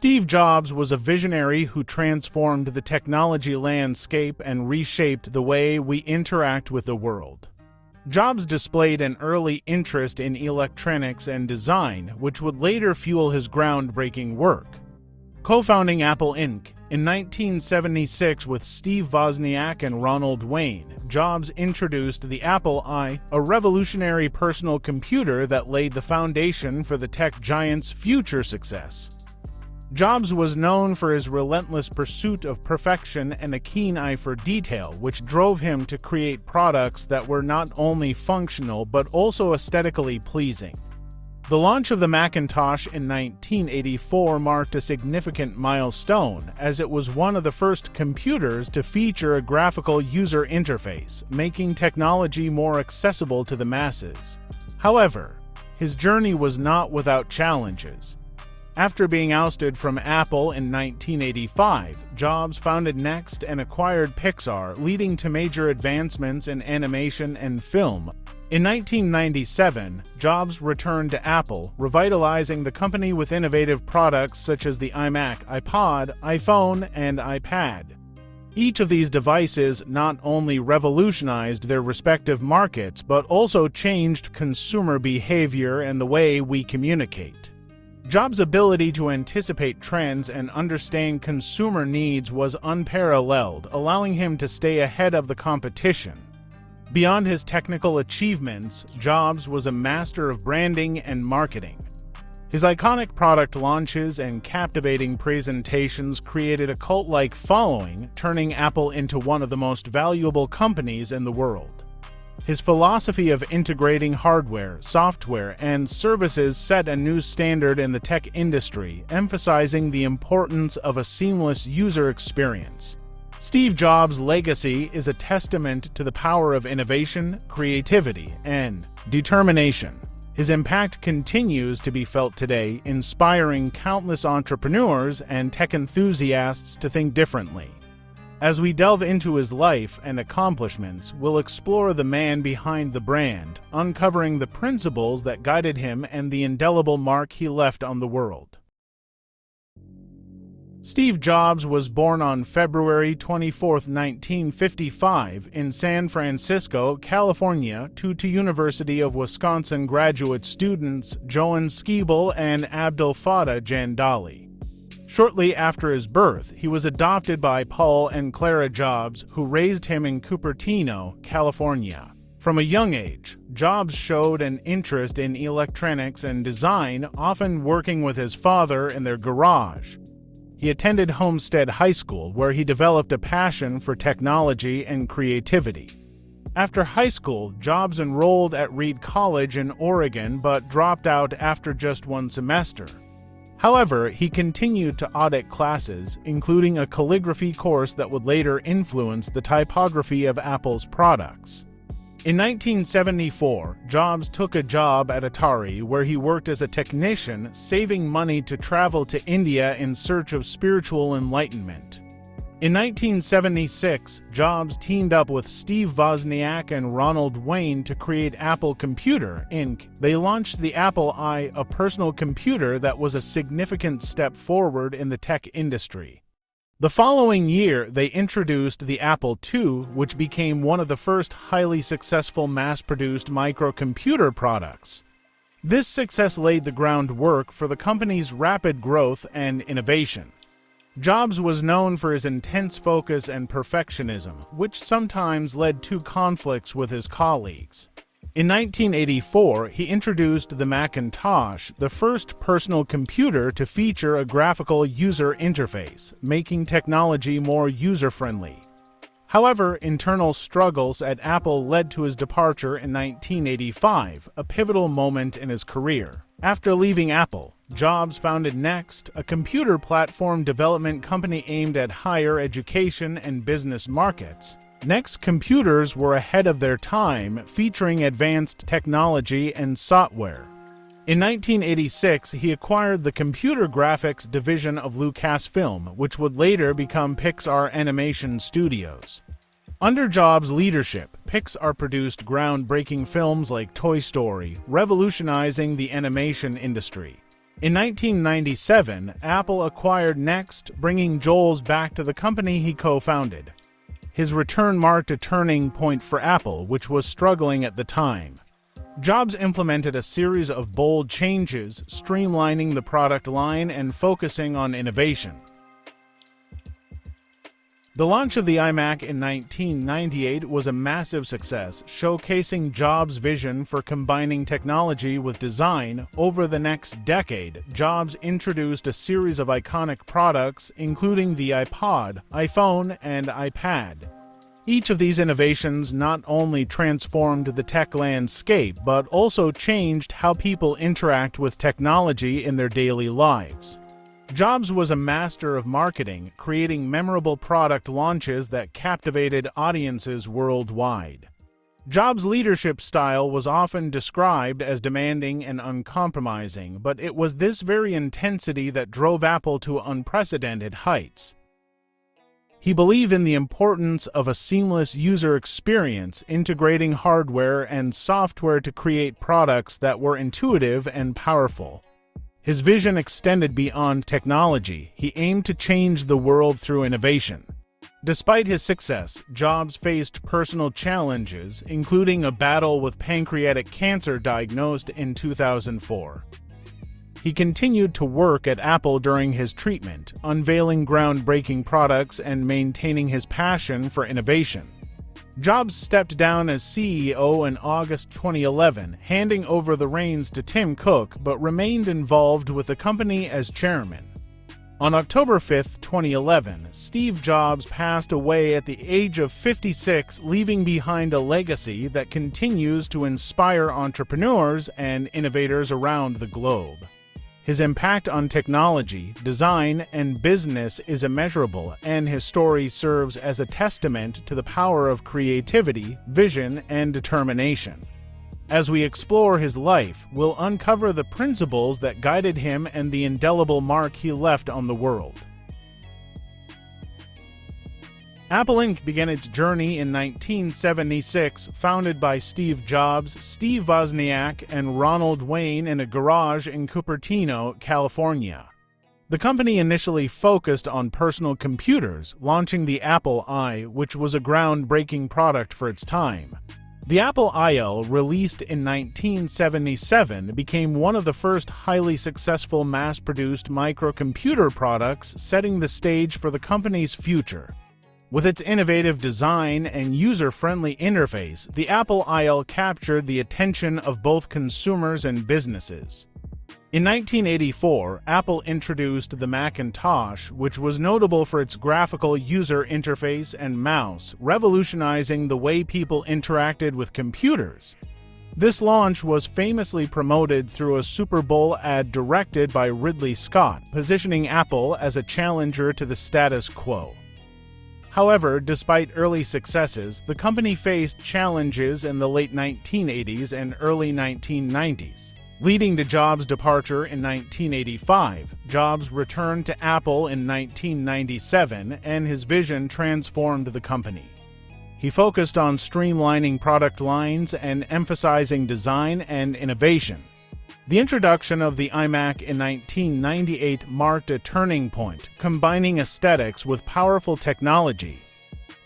Steve Jobs was a visionary who transformed the technology landscape and reshaped the way we interact with the world. Jobs displayed an early interest in electronics and design, which would later fuel his groundbreaking work. Co-founding Apple Inc. in 1976 with Steve Wozniak and Ronald Wayne, Jobs introduced the Apple I, a revolutionary personal computer that laid the foundation for the tech giant's future success. Jobs was known for his relentless pursuit of perfection and a keen eye for detail, which drove him to create products that were not only functional but also aesthetically pleasing. The launch of the Macintosh in 1984 marked a significant milestone, as it was one of the first computers to feature a graphical user interface, making technology more accessible to the masses. However, his journey was not without challenges. After being ousted from Apple in 1985, Jobs founded Next and acquired Pixar, leading to major advancements in animation and film. In 1997, Jobs returned to Apple, revitalizing the company with innovative products such as the iMac, iPod, iPhone, and iPad. Each of these devices not only revolutionized their respective markets but also changed consumer behavior and the way we communicate. Jobs' ability to anticipate trends and understand consumer needs was unparalleled, allowing him to stay ahead of the competition. Beyond his technical achievements, Jobs was a master of branding and marketing. His iconic product launches and captivating presentations created a cult-like following, turning Apple into one of the most valuable companies in the world. His philosophy of integrating hardware, software, and services set a new standard in the tech industry, emphasizing the importance of a seamless user experience. Steve Jobs' legacy is a testament to the power of innovation, creativity, and determination. His impact continues to be felt today, inspiring countless entrepreneurs and tech enthusiasts to think differently. As we delve into his life and accomplishments, we'll explore the man behind the brand, uncovering the principles that guided him and the indelible mark he left on the world. Steve Jobs was born on February 24, 1955, in San Francisco, California, to University of Wisconsin graduate students Joan Skeebel and Abdel Fattah Jandali. Shortly after his birth, he was adopted by Paul and Clara Jobs, who raised him in Cupertino, California. From a young age, Jobs showed an interest in electronics and design, often working with his father in their garage. He attended Homestead High School, where he developed a passion for technology and creativity. After high school, Jobs enrolled at Reed College in Oregon but dropped out after just one semester. However, he continued to audit classes, including a calligraphy course that would later influence the typography of Apple's products. In 1974, Jobs took a job at Atari where he worked as a technician, saving money to travel to India in search of spiritual enlightenment. In 1976, Jobs teamed up with Steve Wozniak and Ronald Wayne to create Apple Computer, Inc. They launched the Apple I, a personal computer that was a significant step forward in the tech industry. The following year, they introduced the Apple II, which became one of the first highly successful mass-produced microcomputer products. This success laid the groundwork for the company's rapid growth and innovation. Jobs was known for his intense focus and perfectionism, which sometimes led to conflicts with his colleagues. In 1984, he introduced the Macintosh, the first personal computer to feature a graphical user interface, making technology more user-friendly. However, internal struggles at Apple led to his departure in 1985, a pivotal moment in his career. After leaving Apple, Jobs founded Next, a computer platform development company aimed at higher education and business markets. Next computers were ahead of their time, featuring advanced technology and software. In 1986, he acquired the computer graphics division of Lucasfilm, which would later become Pixar Animation Studios. Under Jobs' leadership, Pixar produced groundbreaking films like Toy Story, revolutionizing the animation industry. In 1997, Apple acquired Next, bringing Jobs back to the company he co-founded. His return marked a turning point for Apple, which was struggling at the time. Jobs implemented a series of bold changes, streamlining the product line and focusing on innovation. The launch of the iMac in 1998 was a massive success, showcasing Jobs' vision for combining technology with design. Over the next decade, Jobs introduced a series of iconic products, including the iPod, iPhone, and iPad. Each of these innovations not only transformed the tech landscape, but also changed how people interact with technology in their daily lives. Jobs was a master of marketing, creating memorable product launches that captivated audiences worldwide. Jobs' leadership style was often described as demanding and uncompromising, but it was this very intensity that drove Apple to unprecedented heights. He believed in the importance of a seamless user experience, integrating hardware and software to create products that were intuitive and powerful. His vision extended beyond technology. He aimed to change the world through innovation. Despite his success, Jobs faced personal challenges, including a battle with pancreatic cancer diagnosed in 2004. He continued to work at Apple during his treatment, unveiling groundbreaking products and maintaining his passion for innovation. Jobs stepped down as CEO in August 2011, handing over the reins to Tim Cook, but remained involved with the company as chairman. On October 5, 2011, Steve Jobs passed away at the age of 56, leaving behind a legacy that continues to inspire entrepreneurs and innovators around the globe. His impact on technology, design, and business is immeasurable, and his story serves as a testament to the power of creativity, vision, and determination. As we explore his life, we'll uncover the principles that guided him and the indelible mark he left on the world. Apple Inc. began its journey in 1976, founded by Steve Jobs, Steve Wozniak, and Ronald Wayne in a garage in Cupertino, California. The company initially focused on personal computers, launching the Apple I, which was a groundbreaking product for its time. The Apple IL, released in 1977, became one of the first highly successful mass-produced microcomputer products, setting the stage for the company's future. With its innovative design and user-friendly interface, the Apple IL captured the attention of both consumers and businesses. In 1984, Apple introduced the Macintosh, which was notable for its graphical user interface and mouse, revolutionizing the way people interacted with computers. This launch was famously promoted through a Super Bowl ad directed by Ridley Scott, positioning Apple as a challenger to the status quo. However, despite early successes, the company faced challenges in the late 1980s and early 1990s. Leading to Jobs' departure in 1985, Jobs returned to Apple in 1997, and his vision transformed the company. He focused on streamlining product lines and emphasizing design and innovation. The introduction of the iMac in 1998 marked a turning point, combining aesthetics with powerful technology.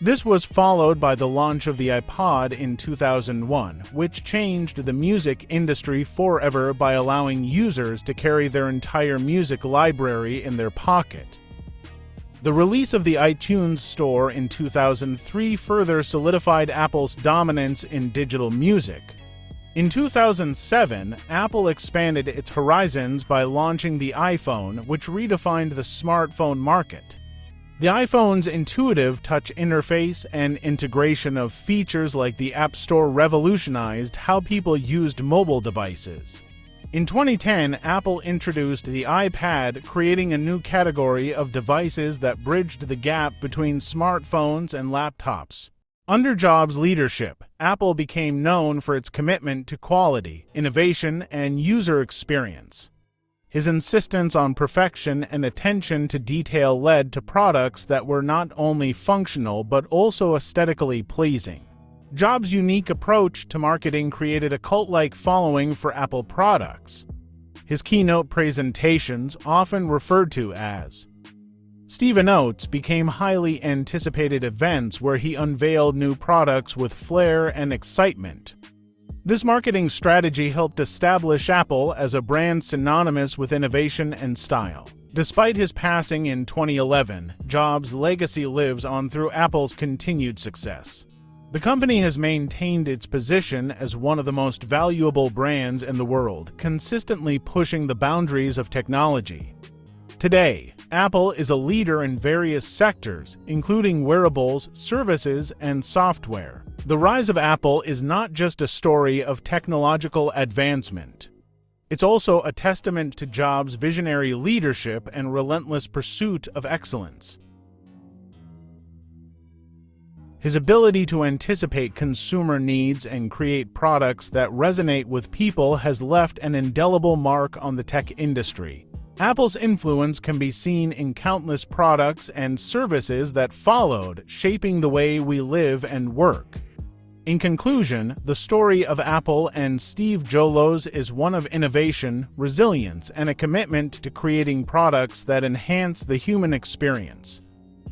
This was followed by the launch of the iPod in 2001, which changed the music industry forever by allowing users to carry their entire music library in their pocket. The release of the iTunes Store in 2003 further solidified Apple's dominance in digital music. In 2007, Apple expanded its horizons by launching the iPhone, which redefined the smartphone market. The iPhone's intuitive touch interface and integration of features like the App Store revolutionized how people used mobile devices. In 2010, Apple introduced the iPad, creating a new category of devices that bridged the gap between smartphones and laptops. Under Jobs' leadership, Apple became known for its commitment to quality, innovation, and user experience. His insistence on perfection and attention to detail led to products that were not only functional but also aesthetically pleasing. Jobs' unique approach to marketing created a cult-like following for Apple products. His keynote presentations, often referred to as Steve and Oates, became highly anticipated events where he unveiled new products with flair and excitement. This marketing strategy helped establish Apple as a brand synonymous with innovation and style. Despite his passing in 2011, Jobs' legacy lives on through Apple's continued success. The company has maintained its position as one of the most valuable brands in the world, consistently pushing the boundaries of technology. Today, Apple is a leader in various sectors, including wearables, services, and software. The rise of Apple is not just a story of technological advancement. It's also a testament to Jobs' visionary leadership and relentless pursuit of excellence. His ability to anticipate consumer needs and create products that resonate with people has left an indelible mark on the tech industry. Apple's influence can be seen in countless products and services that followed, shaping the way we live and work. In conclusion, the story of Apple and Steve Jobs is one of innovation, resilience, and a commitment to creating products that enhance the human experience.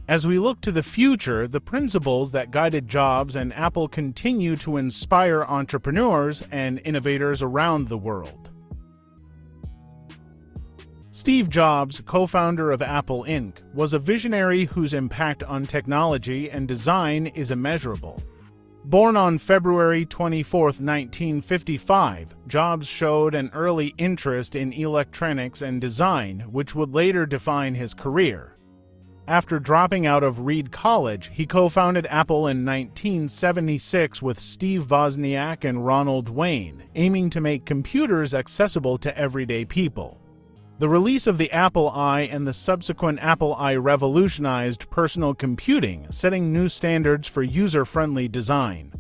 As we look to the future, the principles that guided Jobs and Apple continue to inspire entrepreneurs and innovators around the world. Steve Jobs, co-founder of Apple Inc., was a visionary whose impact on technology and design is immeasurable. Born on February 24, 1955, Jobs showed an early interest in electronics and design, which would later define his career. After dropping out of Reed College, he co-founded Apple in 1976 with Steve Wozniak and Ronald Wayne, aiming to make computers accessible to everyday people. The release of the Apple I and the subsequent Apple I revolutionized personal computing, setting new standards for user-friendly design.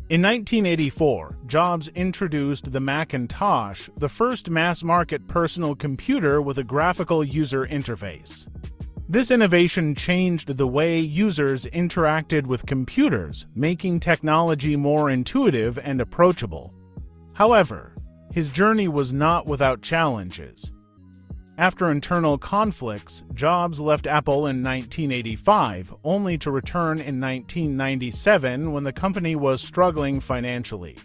In 1984, Jobs introduced the Macintosh, the first mass-market personal computer with a graphical user interface. This innovation changed the way users interacted with computers, making technology more intuitive and approachable. However, his journey was not without challenges. After internal conflicts, Jobs left Apple in 1985, only to return in 1997 when the company was struggling financially.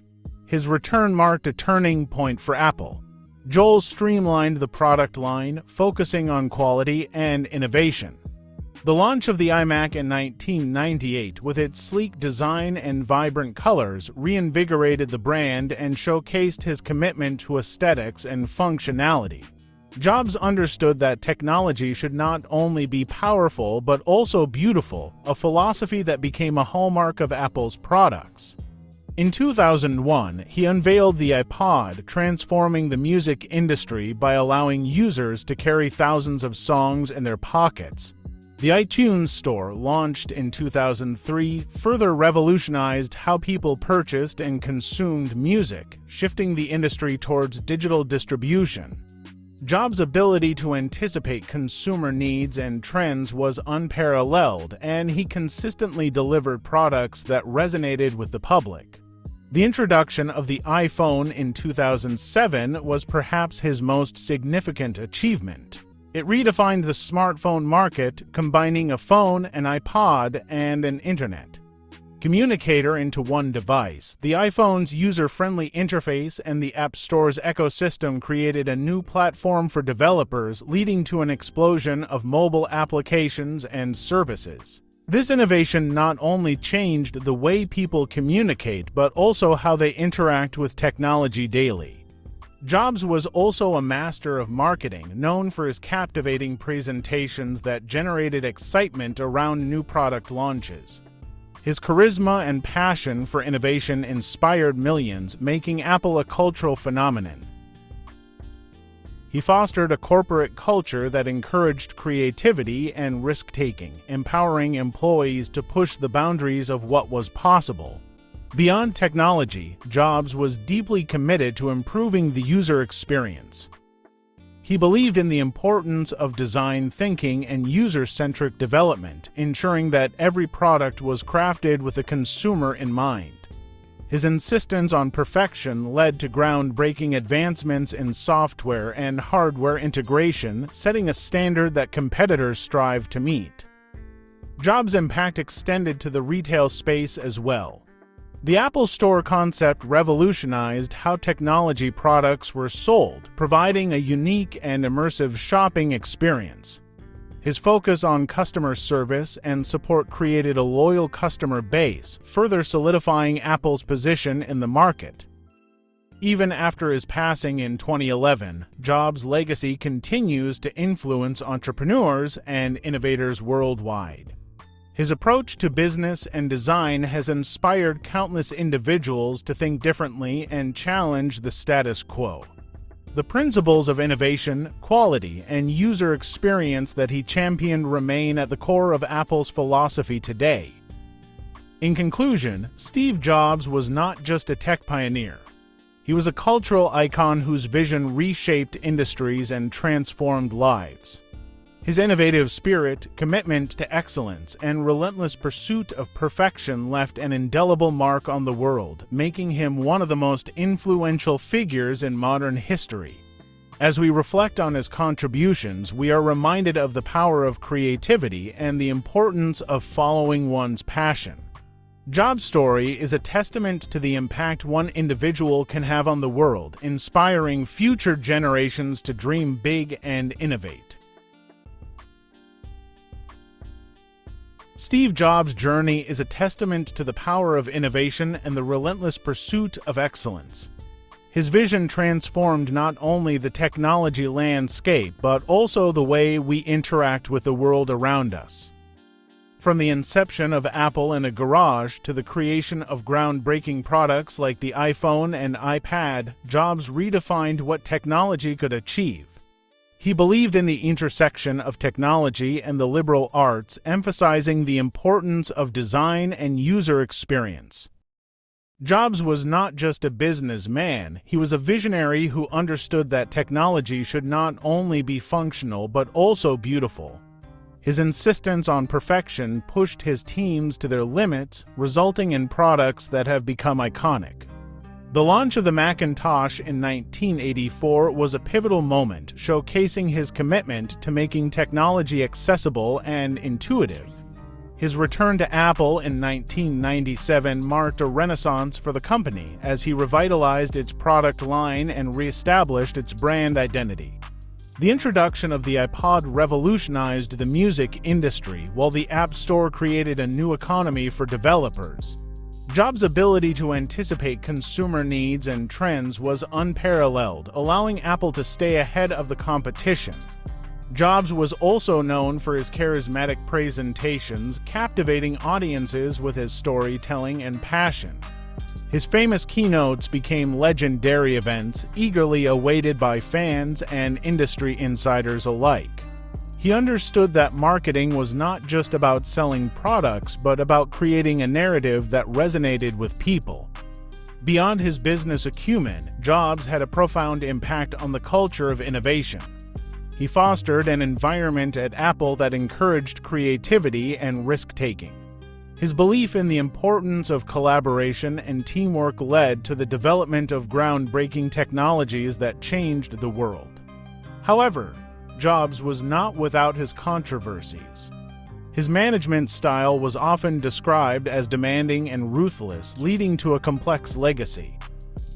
His return marked a turning point for Apple. Jobs streamlined the product line, focusing on quality and innovation. The launch of the iMac in 1998, with its sleek design and vibrant colors, reinvigorated the brand and showcased his commitment to aesthetics and functionality. Jobs understood that technology should not only be powerful but also beautiful, a philosophy that became a hallmark of Apple's products. In 2001, he unveiled the iPod, transforming the music industry by allowing users to carry thousands of songs in their pockets. The iTunes Store, launched in 2003, further revolutionized how people purchased and consumed music, shifting the industry towards digital distribution. Jobs' ability to anticipate consumer needs and trends was unparalleled, and he consistently delivered products that resonated with the public. The introduction of the iPhone in 2007 was perhaps his most significant achievement. It redefined the smartphone market, combining a phone, an iPod, and an internet communicator into one device. The iPhone's user-friendly interface and the App Store's ecosystem created a new platform for developers, leading to an explosion of mobile applications and services. This innovation not only changed the way people communicate, but also how they interact with technology daily. Jobs was also a master of marketing, known for his captivating presentations that generated excitement around new product launches. His charisma and passion for innovation inspired millions, making Apple a cultural phenomenon. He fostered a corporate culture that encouraged creativity and risk-taking, empowering employees to push the boundaries of what was possible. Beyond technology, Jobs was deeply committed to improving the user experience. He believed in the importance of design thinking and user-centric development, ensuring that every product was crafted with the consumer in mind. His insistence on perfection led to groundbreaking advancements in software and hardware integration, setting a standard that competitors strive to meet. Jobs' impact extended to the retail space as well. The Apple Store concept revolutionized how technology products were sold, providing a unique and immersive shopping experience. His focus on customer service and support created a loyal customer base, further solidifying Apple's position in the market. Even after his passing in 2011, Jobs' legacy continues to influence entrepreneurs and innovators worldwide. His approach to business and design has inspired countless individuals to think differently and challenge the status quo. The principles of innovation, quality, and user experience that he championed remain at the core of Apple's philosophy today. In conclusion, Steve Jobs was not just a tech pioneer. He was a cultural icon whose vision reshaped industries and transformed lives. His innovative spirit, commitment to excellence, and relentless pursuit of perfection left an indelible mark on the world, making him one of the most influential figures in modern history. As we reflect on his contributions, we are reminded of the power of creativity and the importance of following one's passion. Jobs' story is a testament to the impact one individual can have on the world, inspiring future generations to dream big and innovate. Steve Jobs' journey is a testament to the power of innovation and the relentless pursuit of excellence. His vision transformed not only the technology landscape, but also the way we interact with the world around us. From the inception of Apple in a garage to the creation of groundbreaking products like the iPhone and iPad, Jobs redefined what technology could achieve. He believed in the intersection of technology and the liberal arts, emphasizing the importance of design and user experience. Jobs was not just a businessman, he was a visionary who understood that technology should not only be functional but also beautiful. His insistence on perfection pushed his teams to their limits, resulting in products that have become iconic. The launch of the Macintosh in 1984 was a pivotal moment, showcasing his commitment to making technology accessible and intuitive. His return to Apple in 1997 marked a renaissance for the company as he revitalized its product line and reestablished its brand identity. The introduction of the iPod revolutionized the music industry, while the App Store created a new economy for developers. Jobs' ability to anticipate consumer needs and trends was unparalleled, allowing Apple to stay ahead of the competition. Jobs was also known for his charismatic presentations, captivating audiences with his storytelling and passion. His famous keynotes became legendary events, eagerly awaited by fans and industry insiders alike. He understood that marketing was not just about selling products, but about creating a narrative that resonated with people. Beyond his business acumen, Jobs had a profound impact on the culture of innovation. He fostered an environment at Apple that encouraged creativity and risk-taking. His belief in the importance of collaboration and teamwork led to the development of groundbreaking technologies that changed the world. However, Jobs was not without his controversies. His management style was often described as demanding and ruthless, leading to a complex legacy.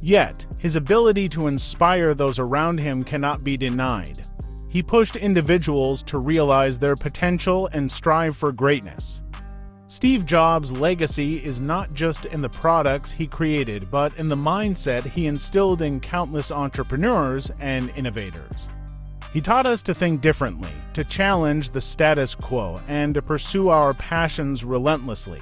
Yet, his ability to inspire those around him cannot be denied. He pushed individuals to realize their potential and strive for greatness. Steve Jobs' legacy is not just in the products he created, but in the mindset he instilled in countless entrepreneurs and innovators. He taught us to think differently, to challenge the status quo, and to pursue our passions relentlessly.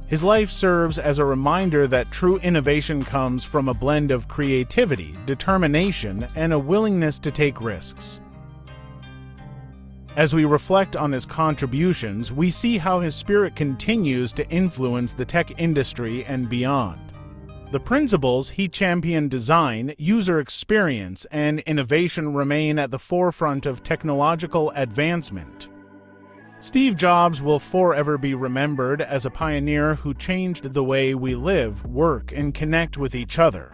His life serves as a reminder that true innovation comes from a blend of creativity, determination, and a willingness to take risks. As we reflect on his contributions, we see how his spirit continues to influence the tech industry and beyond. The principles he championed, design, user experience, and innovation remain at the forefront of technological advancement. Steve Jobs will forever be remembered as a pioneer who changed the way we live, work, and connect with each other.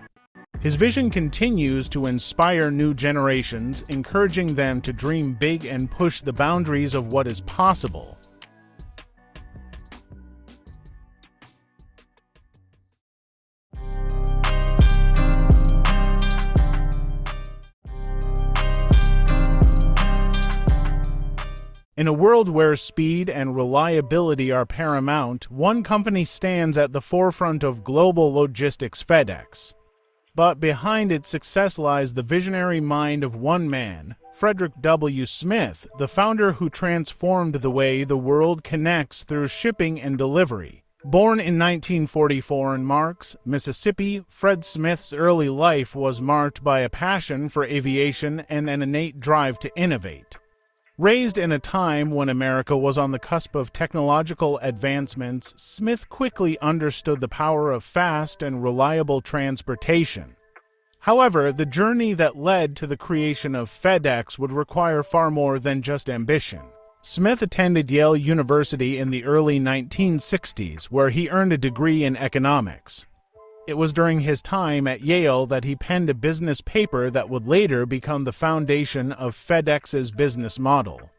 His vision continues to inspire new generations, encouraging them to dream big and push the boundaries of what is possible. In a world where speed and reliability are paramount, one company stands at the forefront of global logistics: FedEx. But behind its success lies the visionary mind of one man, Frederick W. Smith, the founder who transformed the way the world connects through shipping and delivery. Born in 1944 in Marks, Mississippi, Fred Smith's early life was marked by a passion for aviation and an innate drive to innovate. Raised in a time when America was on the cusp of technological advancements, Smith quickly understood the power of fast and reliable transportation. However, the journey that led to the creation of FedEx would require far more than just ambition. Smith attended Yale University in the early 1960s, where he earned a degree in economics. It was during his time at Yale that he penned a business paper that would later become the foundation of FedEx's business model.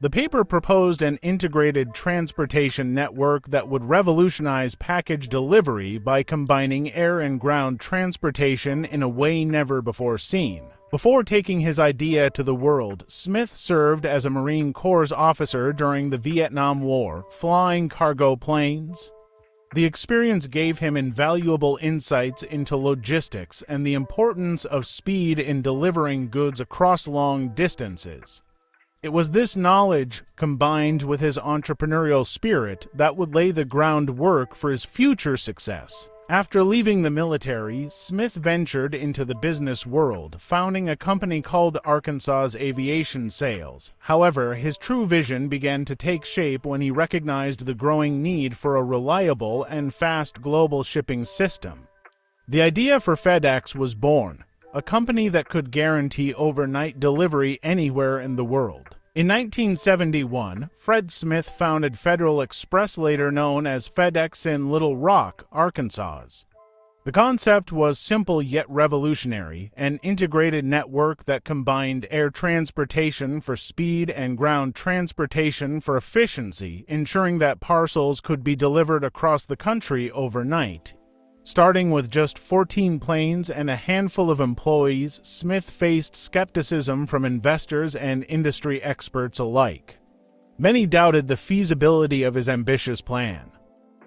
The paper proposed an integrated transportation network that would revolutionize package delivery by combining air and ground transportation in a way never before seen. Before taking his idea to the world, Smith served as a Marine Corps officer during the Vietnam War, flying cargo planes. The experience gave him invaluable insights into logistics and the importance of speed in delivering goods across long distances. It was this knowledge, combined with his entrepreneurial spirit, that would lay the groundwork for his future success. After leaving the military, Smith ventured into the business world, founding a company called Arkansas Aviation Sales. However, his true vision began to take shape when he recognized the growing need for a reliable and fast global shipping system. The idea for FedEx was born, a company that could guarantee overnight delivery anywhere in the world. In 1971, Fred Smith founded Federal Express, later known as FedEx, in Little Rock, Arkansas. The concept was simple yet revolutionary: an integrated network that combined air transportation for speed and ground transportation for efficiency, ensuring that parcels could be delivered across the country overnight. Starting with just 14 planes and a handful of employees, Smith faced skepticism from investors and industry experts alike. Many doubted the feasibility of his ambitious plan.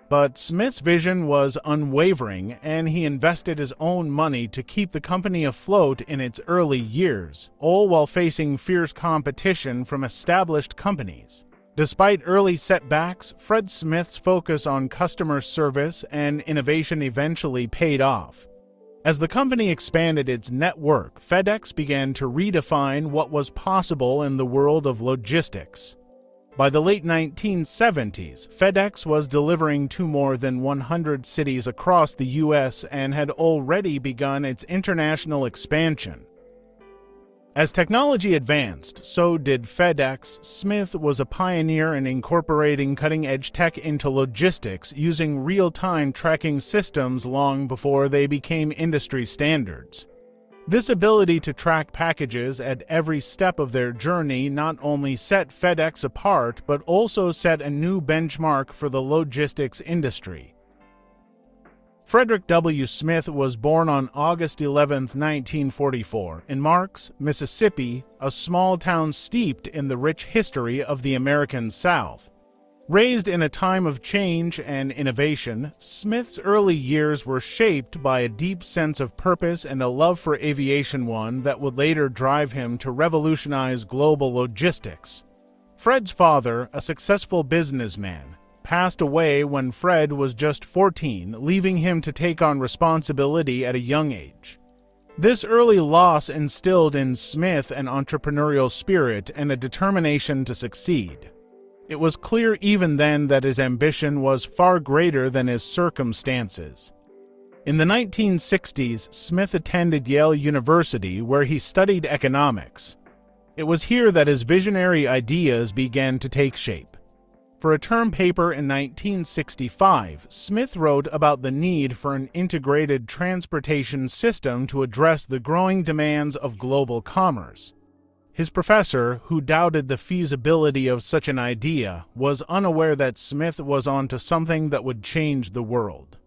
But Smith's vision was unwavering, and he invested his own money to keep the company afloat in its early years, all while facing fierce competition from established companies. Despite early setbacks, Fred Smith's focus on customer service and innovation eventually paid off. As the company expanded its network, FedEx began to redefine what was possible in the world of logistics. By the late 1970s, FedEx was delivering to more than 100 cities across the U.S. and had already begun its international expansion. As technology advanced, so did FedEx. Smith was a pioneer in incorporating cutting-edge tech into logistics, using real-time tracking systems long before they became industry standards. This ability to track packages at every step of their journey not only set FedEx apart, but also set a new benchmark for the logistics industry. Frederick W. Smith was born on August 11, 1944, in Marks, Mississippi, a small town steeped in the rich history of the American South. Raised in a time of change and innovation, Smith's early years were shaped by a deep sense of purpose and a love for aviation, one that would later drive him to revolutionize global logistics. Fred's father, a successful businessman, passed away when Fred was just 14, leaving him to take on responsibility at a young age. This early loss instilled in Smith an entrepreneurial spirit and a determination to succeed. It was clear even then that his ambition was far greater than his circumstances. In the 1960s, Smith attended Yale University, where he studied economics. It was here that his visionary ideas began to take shape. For a term paper in 1965, Smith wrote about the need for an integrated transportation system to address the growing demands of global commerce. His professor, who doubted the feasibility of such an idea, was unaware that Smith was onto something that would change the world.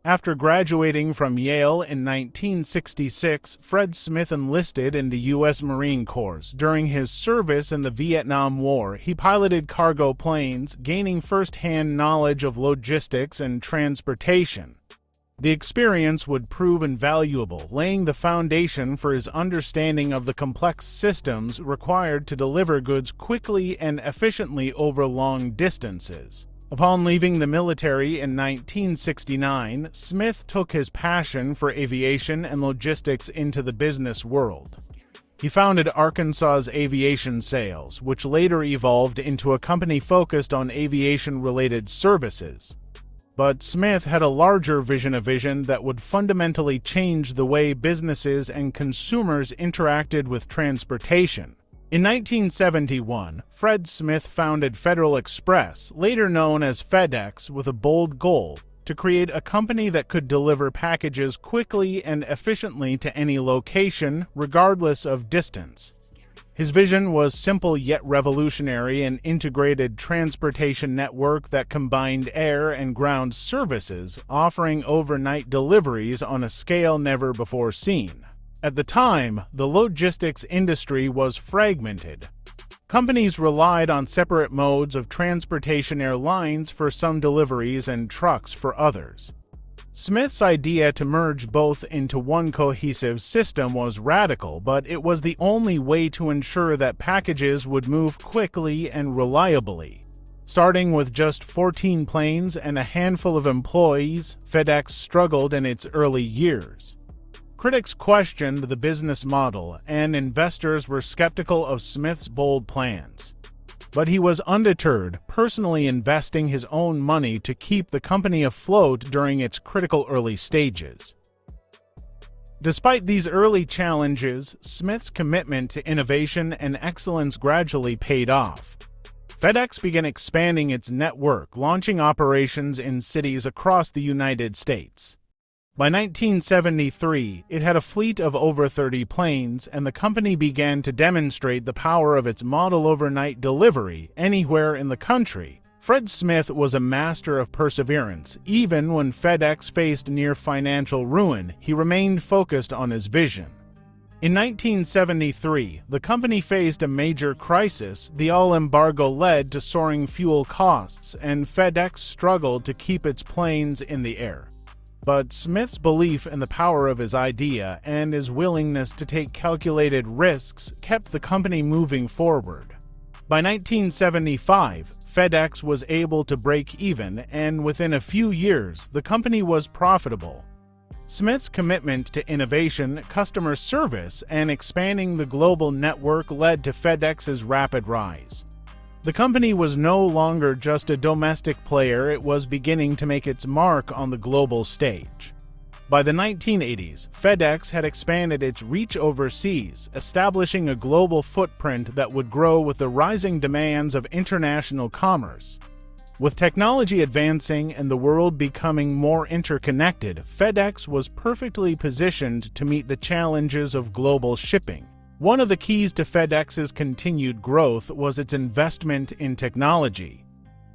After graduating from Yale in 1966, Fred Smith enlisted in the U.S. Marine Corps. During his service in the Vietnam War, he piloted cargo planes, gaining first-hand knowledge of logistics and transportation. The experience would prove invaluable, laying the foundation for his understanding of the complex systems required to deliver goods quickly and efficiently over long distances. Upon leaving the military in 1969, Smith took his passion for aviation and logistics into the business world. He founded Arkansas's Aviation Sales, which later evolved into a company focused on aviation-related services. But Smith had a larger vision that would fundamentally change the way businesses and consumers interacted with transportation. In 1971, Fred Smith founded Federal Express, later known as FedEx, with a bold goal to create a company that could deliver packages quickly and efficiently to any location, regardless of distance. His vision was simple yet revolutionary: an integrated transportation network that combined air and ground services, offering overnight deliveries on a scale never before seen. At the time, the logistics industry was fragmented. Companies relied on separate modes of transportation: airlines for some deliveries and trucks for others. Smith's idea to merge both into one cohesive system was radical, but it was the only way to ensure that packages would move quickly and reliably. Starting with just 14 planes and a handful of employees, FedEx struggled in its early years. Critics questioned the business model, and investors were skeptical of Smith's bold plans. But he was undeterred, personally investing his own money to keep the company afloat during its critical early stages. Despite these early challenges, Smith's commitment to innovation and excellence gradually paid off. FedEx began expanding its network, launching operations in cities across the United States. By 1973, it had a fleet of over 30 planes, and the company began to demonstrate the power of its model: overnight delivery anywhere in the country. Fred Smith was a master of perseverance. Even when FedEx faced near financial ruin, he remained focused on his vision. In 1973, the company faced a major crisis. The oil embargo led to soaring fuel costs, and FedEx struggled to keep its planes in the air. But Smith's belief in the power of his idea and his willingness to take calculated risks kept the company moving forward. By 1975, FedEx was able to break even, and within a few years, the company was profitable. Smith's commitment to innovation, customer service, and expanding the global network led to FedEx's rapid rise. The company was no longer just a domestic player; it was beginning to make its mark on the global stage. By the 1980s, FedEx had expanded its reach overseas, establishing a global footprint that would grow with the rising demands of international commerce. With technology advancing and the world becoming more interconnected, FedEx was perfectly positioned to meet the challenges of global shipping. One of the keys to FedEx's continued growth was its investment in technology.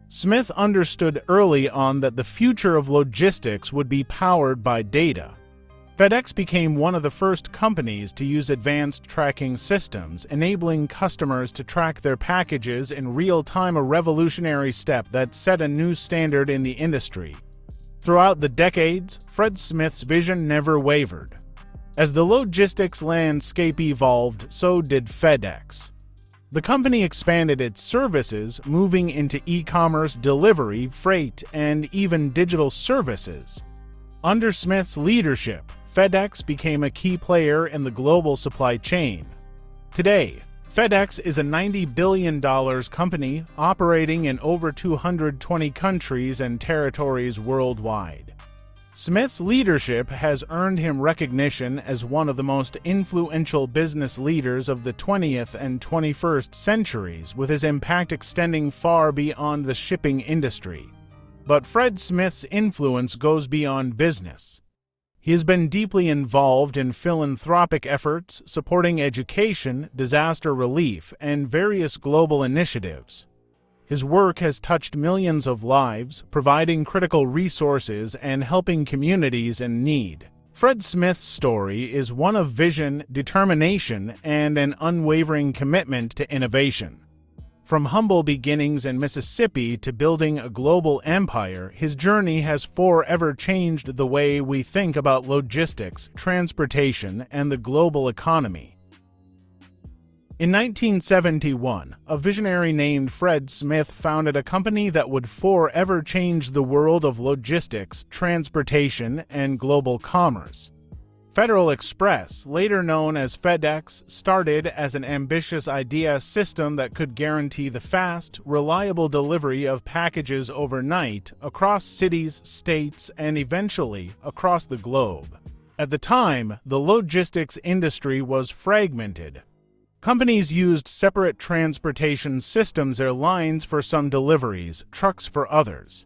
Smith understood early on that the future of logistics would be powered by data. FedEx became one of the first companies to use advanced tracking systems, enabling customers to track their packages in real time, a revolutionary step that set a new standard in the industry. Throughout the decades, Fred Smith's vision never wavered. As the logistics landscape evolved, so did FedEx. The company expanded its services, moving into e-commerce, delivery, freight, and even digital services. Under Smith's leadership, FedEx became a key player in the global supply chain. Today, FedEx is a $90 billion company operating in over 220 countries and territories worldwide. Smith's leadership has earned him recognition as one of the most influential business leaders of the 20th and 21st centuries, with his impact extending far beyond the shipping industry. But Fred Smith's influence goes beyond business. He has been deeply involved in philanthropic efforts, supporting education, disaster relief, and various global initiatives. His work has touched millions of lives, providing critical resources and helping communities in need. Fred Smith's story is one of vision, determination, and an unwavering commitment to innovation. From humble beginnings in Mississippi to building a global empire, his journey has forever changed the way we think about logistics, transportation, and the global economy. In 1971, a visionary named Fred Smith founded a company that would forever change the world of logistics, transportation, and global commerce. Federal Express, later known as FedEx, started as an ambitious idea system that could guarantee the fast, reliable delivery of packages overnight across cities, states, and eventually across the globe. At the time, the logistics industry was fragmented. Companies used separate transportation systems, airlines for some deliveries, trucks for others.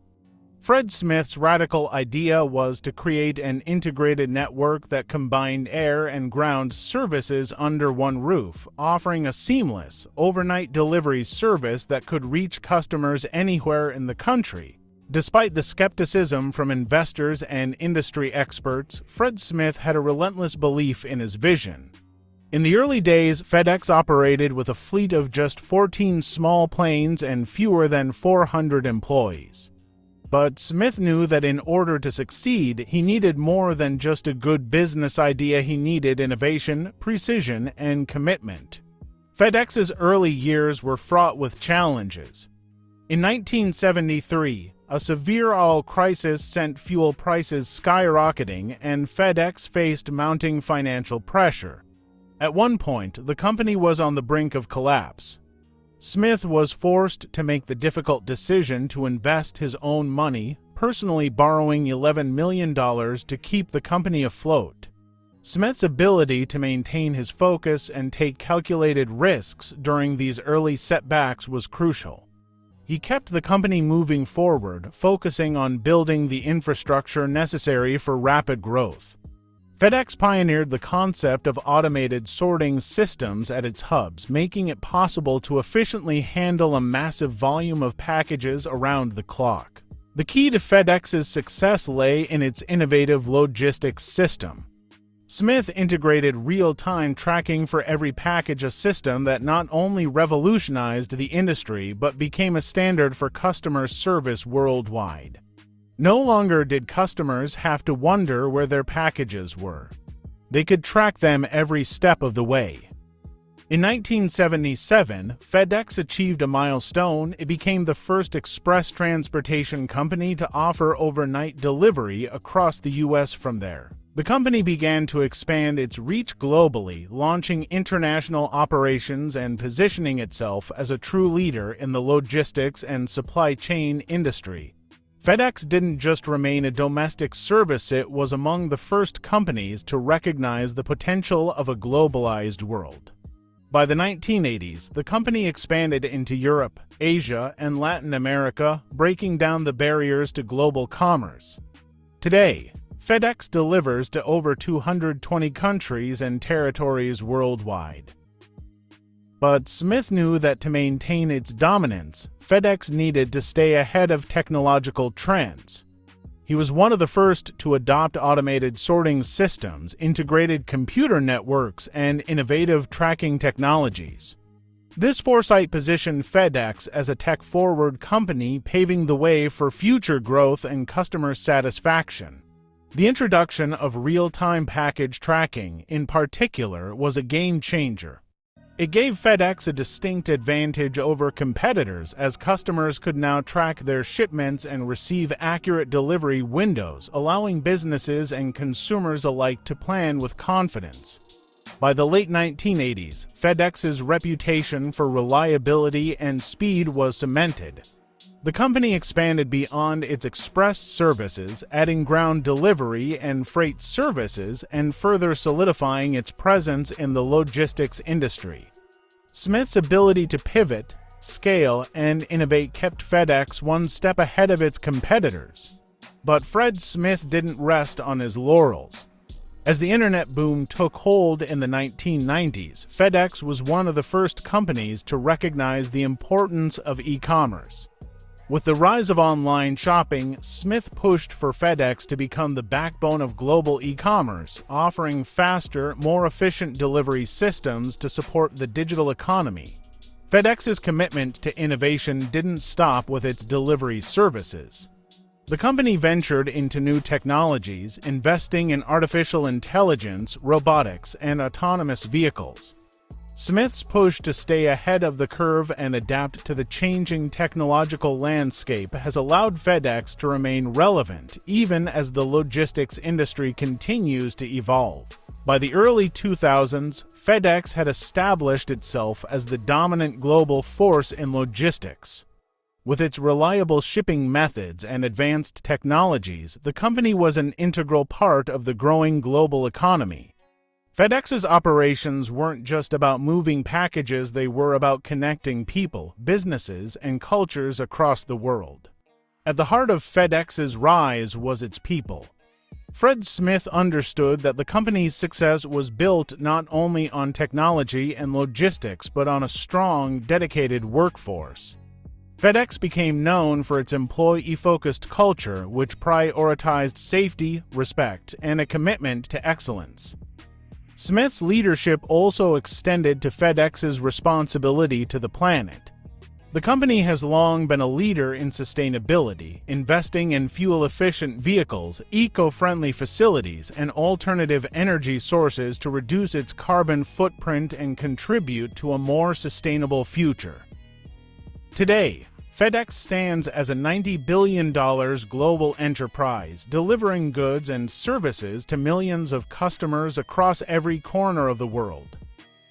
Fred Smith's radical idea was to create an integrated network that combined air and ground services under one roof, offering a seamless, overnight delivery service that could reach customers anywhere in the country. Despite the skepticism from investors and industry experts, Fred Smith had a relentless belief in his vision. In the early days, FedEx operated with a fleet of just 14 small planes and fewer than 400 employees. But Smith knew that in order to succeed, he needed more than just a good business idea. He needed innovation, precision, and commitment. FedEx's early years were fraught with challenges. In 1973, a severe oil crisis sent fuel prices skyrocketing, and FedEx faced mounting financial pressure. At one point, the company was on the brink of collapse. Smith was forced to make the difficult decision to invest his own money, personally borrowing $11 million to keep the company afloat. Smith's ability to maintain his focus and take calculated risks during these early setbacks was crucial. He kept the company moving forward, focusing on building the infrastructure necessary for rapid growth. FedEx pioneered the concept of automated sorting systems at its hubs, making it possible to efficiently handle a massive volume of packages around the clock. The key to FedEx's success lay in its innovative logistics system. Smith integrated real-time tracking for every package, a system that not only revolutionized the industry but became a standard for customer service worldwide. No longer did customers have to wonder where their packages were. They could track them every step of the way. In 1977, FedEx achieved a milestone. It became the first express transportation company to offer overnight delivery across the U.S. From there, the company began to expand its reach globally, launching international operations and positioning itself as a true leader in the logistics and supply chain industry. FedEx didn't just remain a domestic service, it was among the first companies to recognize the potential of a globalized world. By the 1980s, the company expanded into Europe, Asia, and Latin America, breaking down the barriers to global commerce. Today, FedEx delivers to over 220 countries and territories worldwide. But Smith knew that to maintain its dominance, FedEx needed to stay ahead of technological trends. He was one of the first to adopt automated sorting systems, integrated computer networks, and innovative tracking technologies. This foresight positioned FedEx as a tech-forward company, paving the way for future growth and customer satisfaction. The introduction of real-time package tracking, in particular, was a game-changer. It gave FedEx a distinct advantage over competitors, as customers could now track their shipments and receive accurate delivery windows, allowing businesses and consumers alike to plan with confidence. By the late 1980s, FedEx's reputation for reliability and speed was cemented. The company expanded beyond its express services, adding ground delivery and freight services and further solidifying its presence in the logistics industry. Smith's ability to pivot, scale, and innovate kept FedEx one step ahead of its competitors. But Fred Smith didn't rest on his laurels. As the internet boom took hold in the 1990s, FedEx was one of the first companies to recognize the importance of e-commerce. With the rise of online shopping, Smith pushed for FedEx to become the backbone of global e-commerce, offering faster, more efficient delivery systems to support the digital economy. FedEx's commitment to innovation didn't stop with its delivery services. The company ventured into new technologies, investing in artificial intelligence, robotics, and autonomous vehicles. Smith's push to stay ahead of the curve and adapt to the changing technological landscape has allowed FedEx to remain relevant even as the logistics industry continues to evolve. By the early 2000s, FedEx had established itself as the dominant global force in logistics. With its reliable shipping methods and advanced technologies, the company was an integral part of the growing global economy. FedEx's operations weren't just about moving packages, they were about connecting people, businesses, and cultures across the world. At the heart of FedEx's rise was its people. Fred Smith understood that the company's success was built not only on technology and logistics, but on a strong, dedicated workforce. FedEx became known for its employee-focused culture, which prioritized safety, respect, and a commitment to excellence. Smith's leadership also extended to FedEx's responsibility to the planet. The company has long been a leader in sustainability, investing in fuel-efficient vehicles, eco-friendly facilities, and alternative energy sources to reduce its carbon footprint and contribute to a more sustainable future. Today, FedEx stands as a $90 billion global enterprise, delivering goods and services to millions of customers across every corner of the world.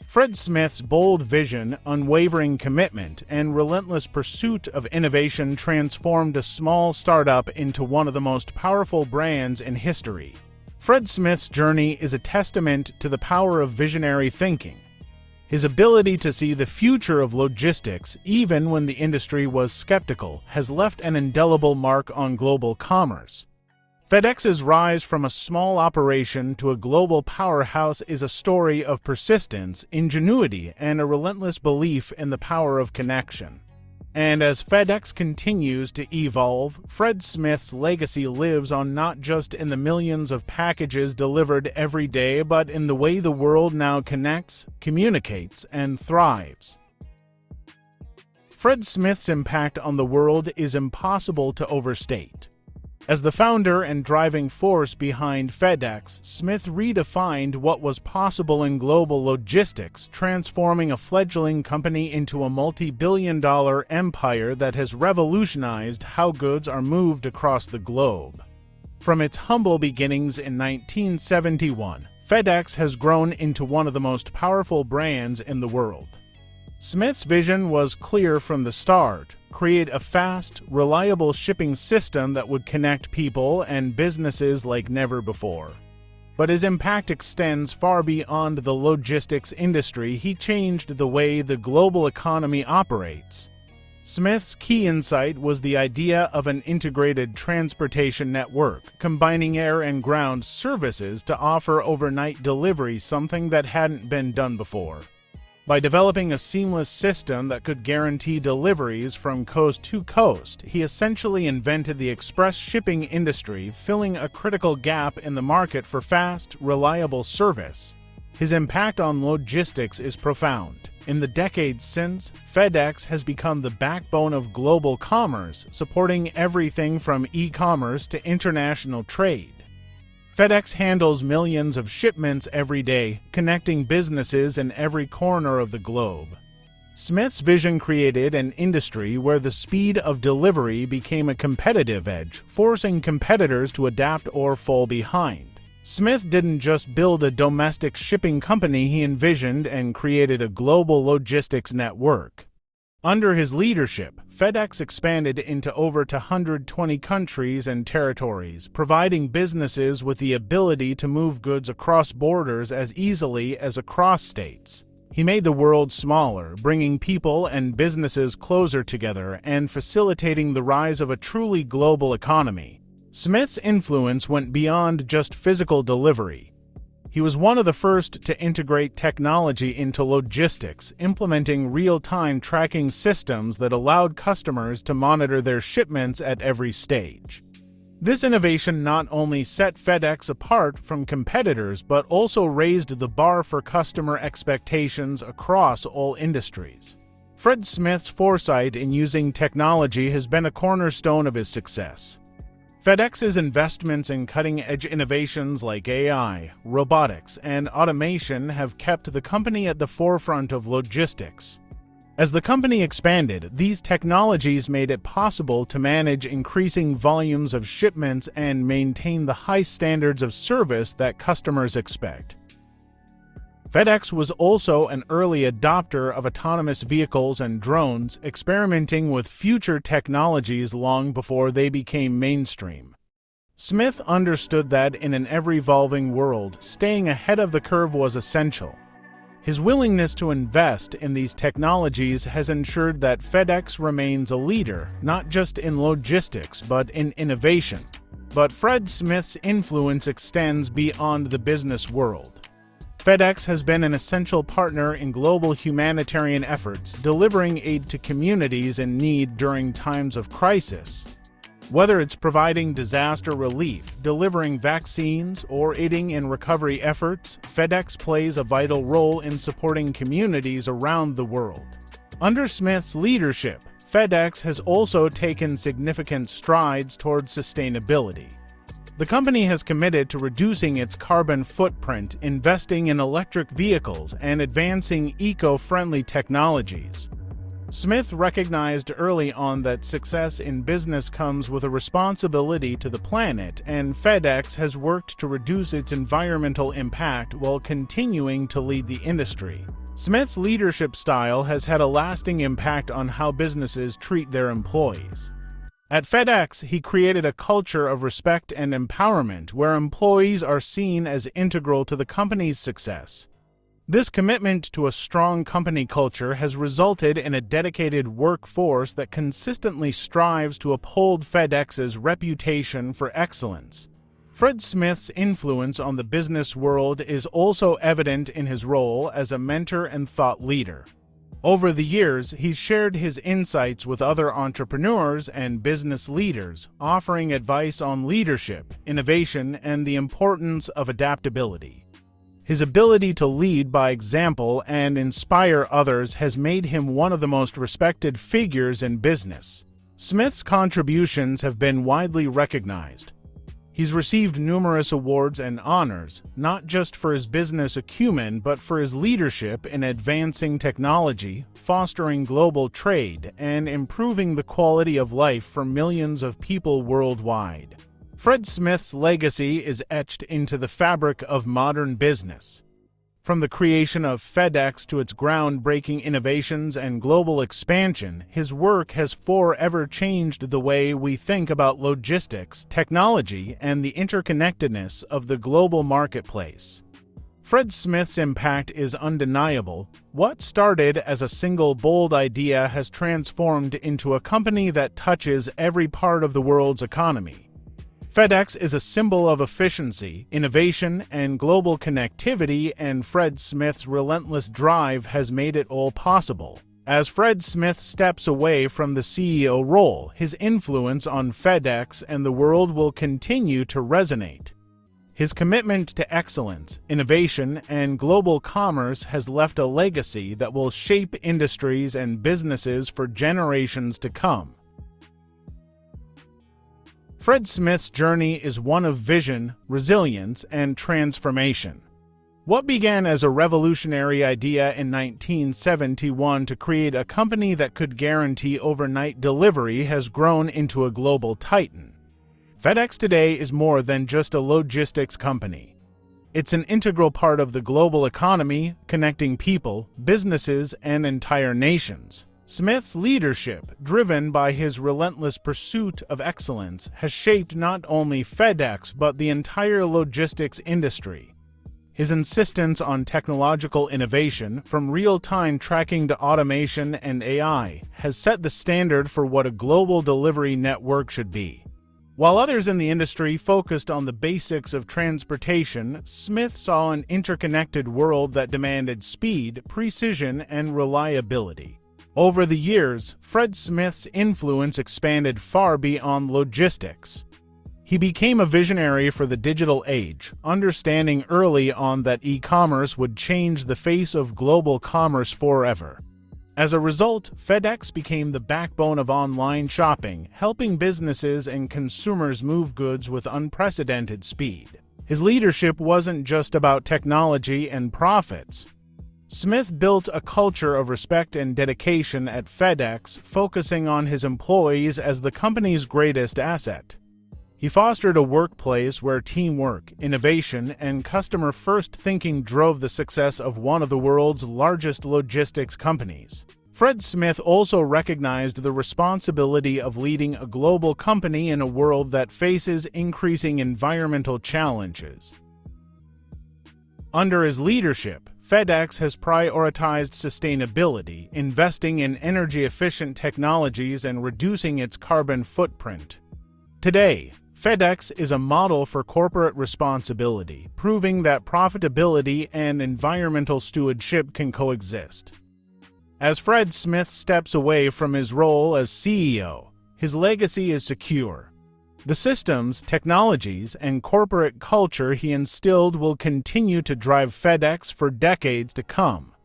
Fred Smith's bold vision, unwavering commitment, and relentless pursuit of innovation transformed a small startup into one of the most powerful brands in history. Fred Smith's journey is a testament to the power of visionary thinking. His ability to see the future of logistics, even when the industry was skeptical, has left an indelible mark on global commerce. FedEx's rise from a small operation to a global powerhouse is a story of persistence, ingenuity, and a relentless belief in the power of connection. And as FedEx continues to evolve, Fred Smith's legacy lives on not just in the millions of packages delivered every day, but in the way the world now connects, communicates, and thrives. Fred Smith's impact on the world is impossible to overstate. As the founder and driving force behind FedEx, Smith redefined what was possible in global logistics, transforming a fledgling company into a multi-billion-dollar empire that has revolutionized how goods are moved across the globe. From its humble beginnings in 1971, FedEx has grown into one of the most powerful brands in the world. Smith's vision was clear from the start: create a fast, reliable shipping system that would connect people and businesses like never before. But his impact extends far beyond the logistics industry. He changed the way the global economy operates. Smith's key insight was the idea of an integrated transportation network, combining air and ground services to offer overnight delivery, something that hadn't been done before. By developing a seamless system that could guarantee deliveries from coast to coast, he essentially invented the express shipping industry, filling a critical gap in the market for fast, reliable service. His impact on logistics is profound. In the decades since, FedEx has become the backbone of global commerce, supporting everything from e-commerce to international trade. FedEx handles millions of shipments every day, connecting businesses in every corner of the globe. Smith's vision created an industry where the speed of delivery became a competitive edge, forcing competitors to adapt or fall behind. Smith didn't just build a domestic shipping company, he envisioned and created a global logistics network. Under his leadership, FedEx expanded into over 120 countries and territories, providing businesses with the ability to move goods across borders as easily as across states. He made the world smaller, bringing people and businesses closer together and facilitating the rise of a truly global economy. Smith's influence went beyond just physical delivery. He was one of the first to integrate technology into logistics, implementing real-time tracking systems that allowed customers to monitor their shipments at every stage. This innovation not only set FedEx apart from competitors but also raised the bar for customer expectations across all industries. Fred Smith's foresight in using technology has been a cornerstone of his success. FedEx's investments in cutting-edge innovations like AI, robotics, and automation have kept the company at the forefront of logistics. As the company expanded, these technologies made it possible to manage increasing volumes of shipments and maintain the high standards of service that customers expect. FedEx was also an early adopter of autonomous vehicles and drones, experimenting with future technologies long before they became mainstream. Smith understood that in an ever-evolving world, staying ahead of the curve was essential. His willingness to invest in these technologies has ensured that FedEx remains a leader, not just in logistics but in innovation. But Fred Smith's influence extends beyond the business world. FedEx has been an essential partner in global humanitarian efforts, delivering aid to communities in need during times of crisis. Whether it's providing disaster relief, delivering vaccines, or aiding in recovery efforts, FedEx plays a vital role in supporting communities around the world. Under Smith's leadership, FedEx has also taken significant strides towards sustainability. The company has committed to reducing its carbon footprint, investing in electric vehicles, and advancing eco-friendly technologies. Smith recognized early on that success in business comes with a responsibility to the planet, and FedEx has worked to reduce its environmental impact while continuing to lead the industry. Smith's leadership style has had a lasting impact on how businesses treat their employees. At FedEx, he created a culture of respect and empowerment where employees are seen as integral to the company's success. This commitment to a strong company culture has resulted in a dedicated workforce that consistently strives to uphold FedEx's reputation for excellence. Fred Smith's influence on the business world is also evident in his role as a mentor and thought leader. Over the years, he's shared his insights with other entrepreneurs and business leaders, offering advice on leadership, innovation, and the importance of adaptability. His ability to lead by example and inspire others has made him one of the most respected figures in business. Smith's contributions have been widely recognized. He's received numerous awards and honors, not just for his business acumen but for his leadership in advancing technology, fostering global trade, and improving the quality of life for millions of people worldwide. Fred Smith's legacy is etched into the fabric of modern business. From the creation of FedEx to its groundbreaking innovations and global expansion, his work has forever changed the way we think about logistics, technology, and the interconnectedness of the global marketplace. Fred Smith's impact is undeniable. What started as a single bold idea has transformed into a company that touches every part of the world's economy. FedEx is a symbol of efficiency, innovation, and global connectivity, and Fred Smith's relentless drive has made it all possible. As Fred Smith steps away from the CEO role, his influence on FedEx and the world will continue to resonate. His commitment to excellence, innovation, and global commerce has left a legacy that will shape industries and businesses for generations to come. Fred Smith's journey is one of vision, resilience, and transformation. What began as a revolutionary idea in 1971 to create a company that could guarantee overnight delivery has grown into a global titan. FedEx today is more than just a logistics company. It's an integral part of the global economy, connecting people, businesses, and entire nations. Smith's leadership, driven by his relentless pursuit of excellence, has shaped not only FedEx but the entire logistics industry. His insistence on technological innovation, from real-time tracking to automation and AI, has set the standard for what a global delivery network should be. While others in the industry focused on the basics of transportation, Smith saw an interconnected world that demanded speed, precision, and reliability. Over the years, Fred Smith's influence expanded far beyond logistics. He became a visionary for the digital age, understanding early on that e-commerce would change the face of global commerce forever. As a result, FedEx became the backbone of online shopping, helping businesses and consumers move goods with unprecedented speed. His leadership wasn't just about technology and profits. Smith built a culture of respect and dedication at FedEx, focusing on his employees as the company's greatest asset. He fostered a workplace where teamwork, innovation, and customer-first thinking drove the success of one of the world's largest logistics companies. Fred Smith also recognized the responsibility of leading a global company in a world that faces increasing environmental challenges. Under his leadership, FedEx has prioritized sustainability, investing in energy-efficient technologies and reducing its carbon footprint. Today, FedEx is a model for corporate responsibility, proving that profitability and environmental stewardship can coexist. As Fred Smith steps away from his role as CEO, his legacy is secure. The systems, technologies, and corporate culture he instilled will continue to drive FedEx for decades to come.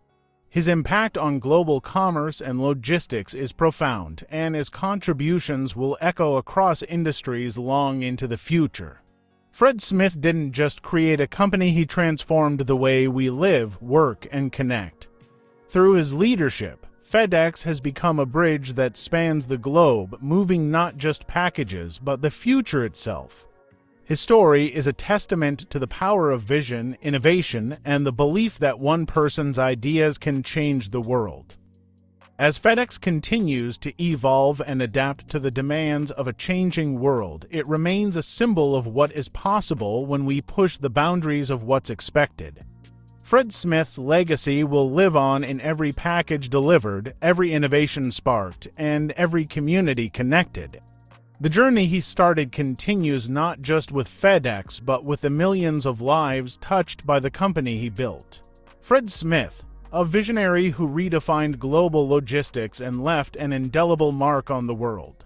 His impact on global commerce and logistics is profound, and his contributions will echo across industries long into the future. Fred Smith didn't just create a company, he transformed the way we live, work, and connect. Through his leadership, FedEx has become a bridge that spans the globe, moving not just packages, but the future itself. His story is a testament to the power of vision, innovation, and the belief that one person's ideas can change the world. As FedEx continues to evolve and adapt to the demands of a changing world, it remains a symbol of what is possible when we push the boundaries of what's expected. Fred Smith's legacy will live on in every package delivered, every innovation sparked, and every community connected. The journey he started continues not just with FedEx, but with the millions of lives touched by the company he built. Fred Smith, a visionary who redefined global logistics and left an indelible mark on the world.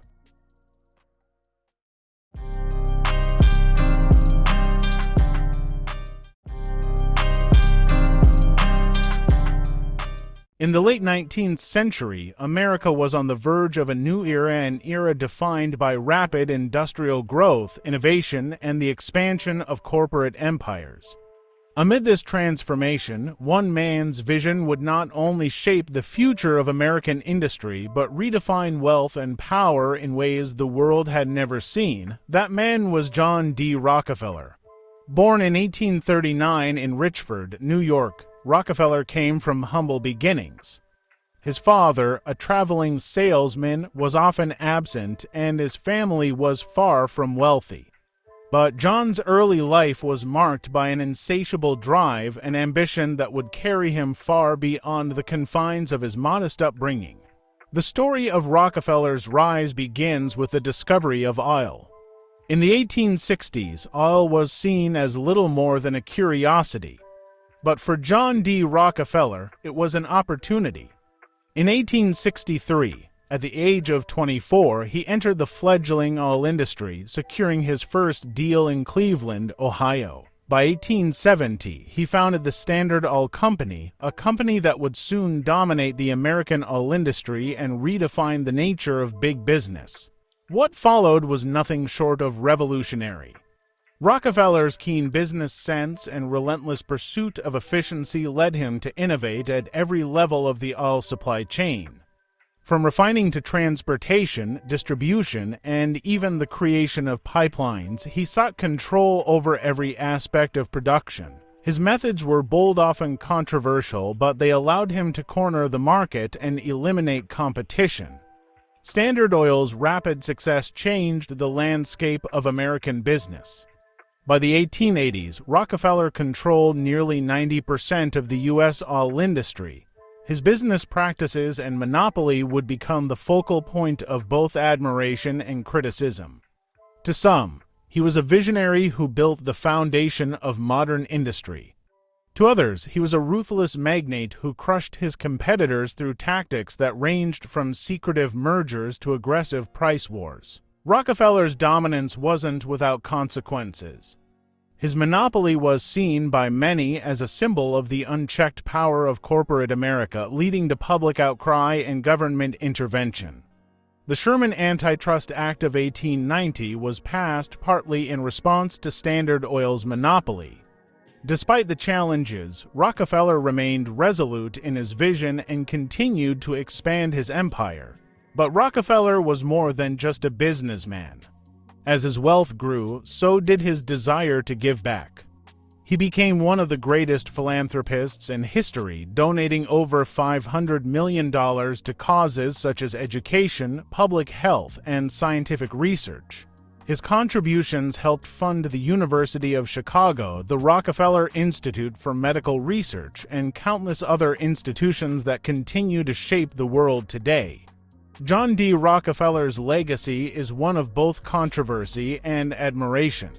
In the late 19th century, America was on the verge of a new era, an era defined by rapid industrial growth, innovation, and the expansion of corporate empires. Amid this transformation, one man's vision would not only shape the future of American industry, but redefine wealth and power in ways the world had never seen. That man was John D. Rockefeller. Born in 1839 in Richford, New York, Rockefeller came from humble beginnings. His father, a traveling salesman, was often absent, and his family was far from wealthy. But John's early life was marked by an insatiable drive and ambition that would carry him far beyond the confines of his modest upbringing. The story of Rockefeller's rise begins with the discovery of oil. In the 1860s, oil was seen as little more than a curiosity. But for John D. Rockefeller, it was an opportunity. In 1863, at the age of 24, he entered the fledgling oil industry, securing his first deal in Cleveland, Ohio. By 1870, he founded the Standard Oil Company, a company that would soon dominate the American oil industry and redefine the nature of big business. What followed was nothing short of revolutionary. Rockefeller's keen business sense and relentless pursuit of efficiency led him to innovate at every level of the oil supply chain. From refining to transportation, distribution, and even the creation of pipelines, he sought control over every aspect of production. His methods were bold, often controversial, but they allowed him to corner the market and eliminate competition. Standard Oil's rapid success changed the landscape of American business. By the 1880s, Rockefeller controlled nearly 90% of the U.S. oil industry. His business practices and monopoly would become the focal point of both admiration and criticism. To some, he was a visionary who built the foundation of modern industry. To others, he was a ruthless magnate who crushed his competitors through tactics that ranged from secretive mergers to aggressive price wars. Rockefeller's dominance wasn't without consequences. His monopoly was seen by many as a symbol of the unchecked power of corporate America, leading to public outcry and government intervention. The Sherman Antitrust Act of 1890 was passed partly in response to Standard Oil's monopoly. Despite the challenges, Rockefeller remained resolute in his vision and continued to expand his empire. But Rockefeller was more than just a businessman. As his wealth grew, so did his desire to give back. He became one of the greatest philanthropists in history, donating over $500 million to causes such as education, public health, and scientific research. His contributions helped fund the University of Chicago, the Rockefeller Institute for Medical Research, and countless other institutions that continue to shape the world today. John D. Rockefeller's legacy is one of both controversy and admiration.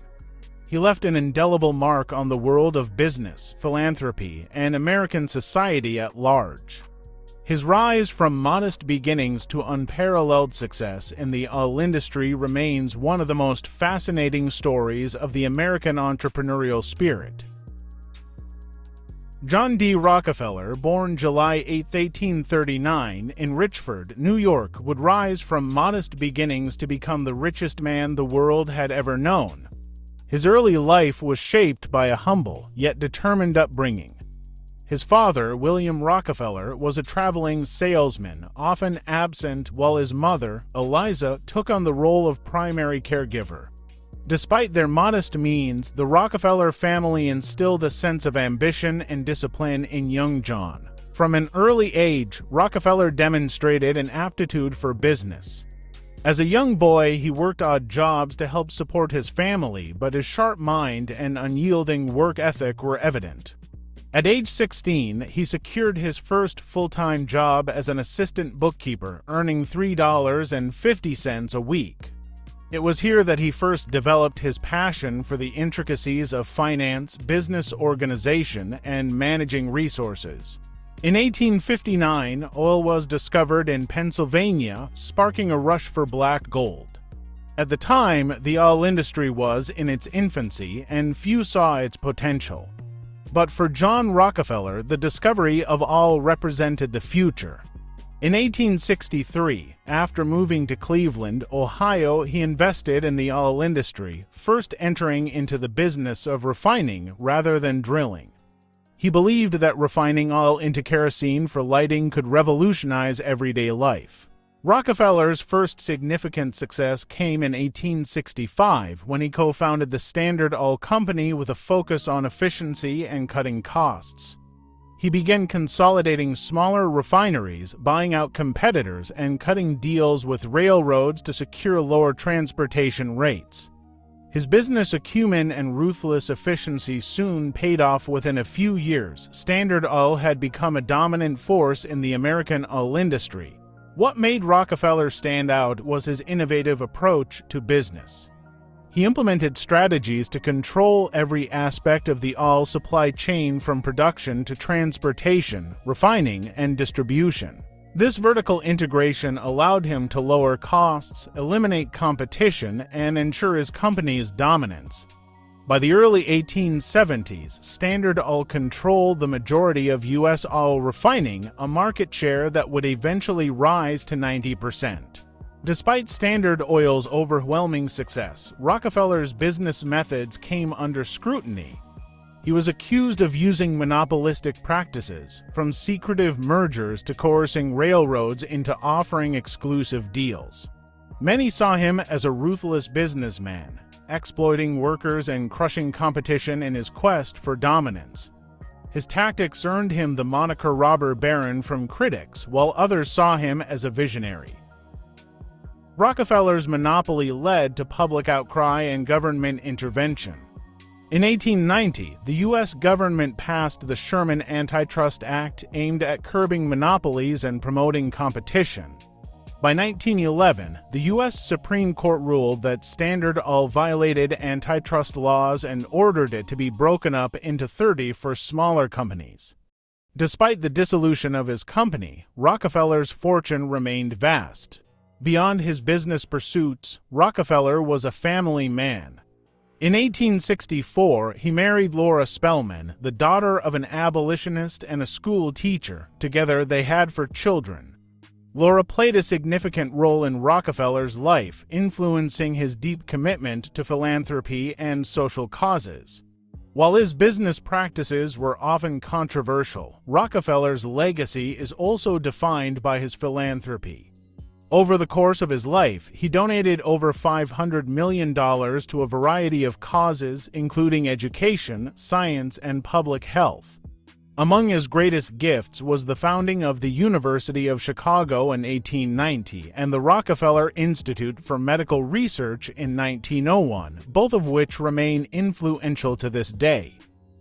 He left an indelible mark on the world of business, philanthropy, and American society at large. His rise from modest beginnings to unparalleled success in the oil industry remains one of the most fascinating stories of the American entrepreneurial spirit. John D. Rockefeller, born July 8, 1839, in Richford, New York, would rise from modest beginnings to become the richest man the world had ever known. His early life was shaped by a humble, yet determined upbringing. His father, William Rockefeller, was a traveling salesman, often absent, while his mother, Eliza, took on the role of primary caregiver. Despite their modest means, the Rockefeller family instilled a sense of ambition and discipline in young John. From an early age, Rockefeller demonstrated an aptitude for business. As a young boy, he worked odd jobs to help support his family, but his sharp mind and unyielding work ethic were evident. At age 16, he secured his first full-time job as an assistant bookkeeper, earning $3.50 a week. It was here that he first developed his passion for the intricacies of finance, business organization, and managing resources. In 1859, oil was discovered in Pennsylvania, sparking a rush for black gold. At the time, the oil industry was in its infancy, and few saw its potential. But for John Rockefeller, the discovery of oil represented the future. In 1863, after moving to Cleveland, Ohio, he invested in the oil industry, first entering into the business of refining rather than drilling. He believed that refining oil into kerosene for lighting could revolutionize everyday life. Rockefeller's first significant success came in 1865 when he co-founded the Standard Oil Company with a focus on efficiency and cutting costs. He began consolidating smaller refineries, buying out competitors, and cutting deals with railroads to secure lower transportation rates. His business acumen and ruthless efficiency soon paid off. Within a few years, Standard Oil had become a dominant force in the American oil industry. What made Rockefeller stand out was his innovative approach to business. He implemented strategies to control every aspect of the oil supply chain, from production to transportation, refining, and distribution. This vertical integration allowed him to lower costs, eliminate competition, and ensure his company's dominance. By the early 1870s, Standard Oil controlled the majority of U.S. oil refining, a market share that would eventually rise to 90%. Despite Standard Oil's overwhelming success, Rockefeller's business methods came under scrutiny. He was accused of using monopolistic practices, from secretive mergers to coercing railroads into offering exclusive deals. Many saw him as a ruthless businessman, exploiting workers and crushing competition in his quest for dominance. His tactics earned him the moniker robber baron from critics, while others saw him as a visionary. Rockefeller's monopoly led to public outcry and government intervention. In 1890, the U.S. government passed the Sherman Antitrust Act aimed at curbing monopolies and promoting competition. By 1911, the U.S. Supreme Court ruled that Standard Oil violated antitrust laws and ordered it to be broken up into 30 for smaller companies. Despite the dissolution of his company, Rockefeller's fortune remained vast. Beyond his business pursuits, Rockefeller was a family man. In 1864, he married Laura Spelman, the daughter of an abolitionist and a school teacher. Together, they had 4 children. Laura played a significant role in Rockefeller's life, influencing his deep commitment to philanthropy and social causes. While his business practices were often controversial, Rockefeller's legacy is also defined by his philanthropy. Over the course of his life, he donated over $500 million to a variety of causes, including education, science, and public health. Among his greatest gifts was the founding of the University of Chicago in 1890 and the Rockefeller Institute for Medical Research in 1901, both of which remain influential to this day.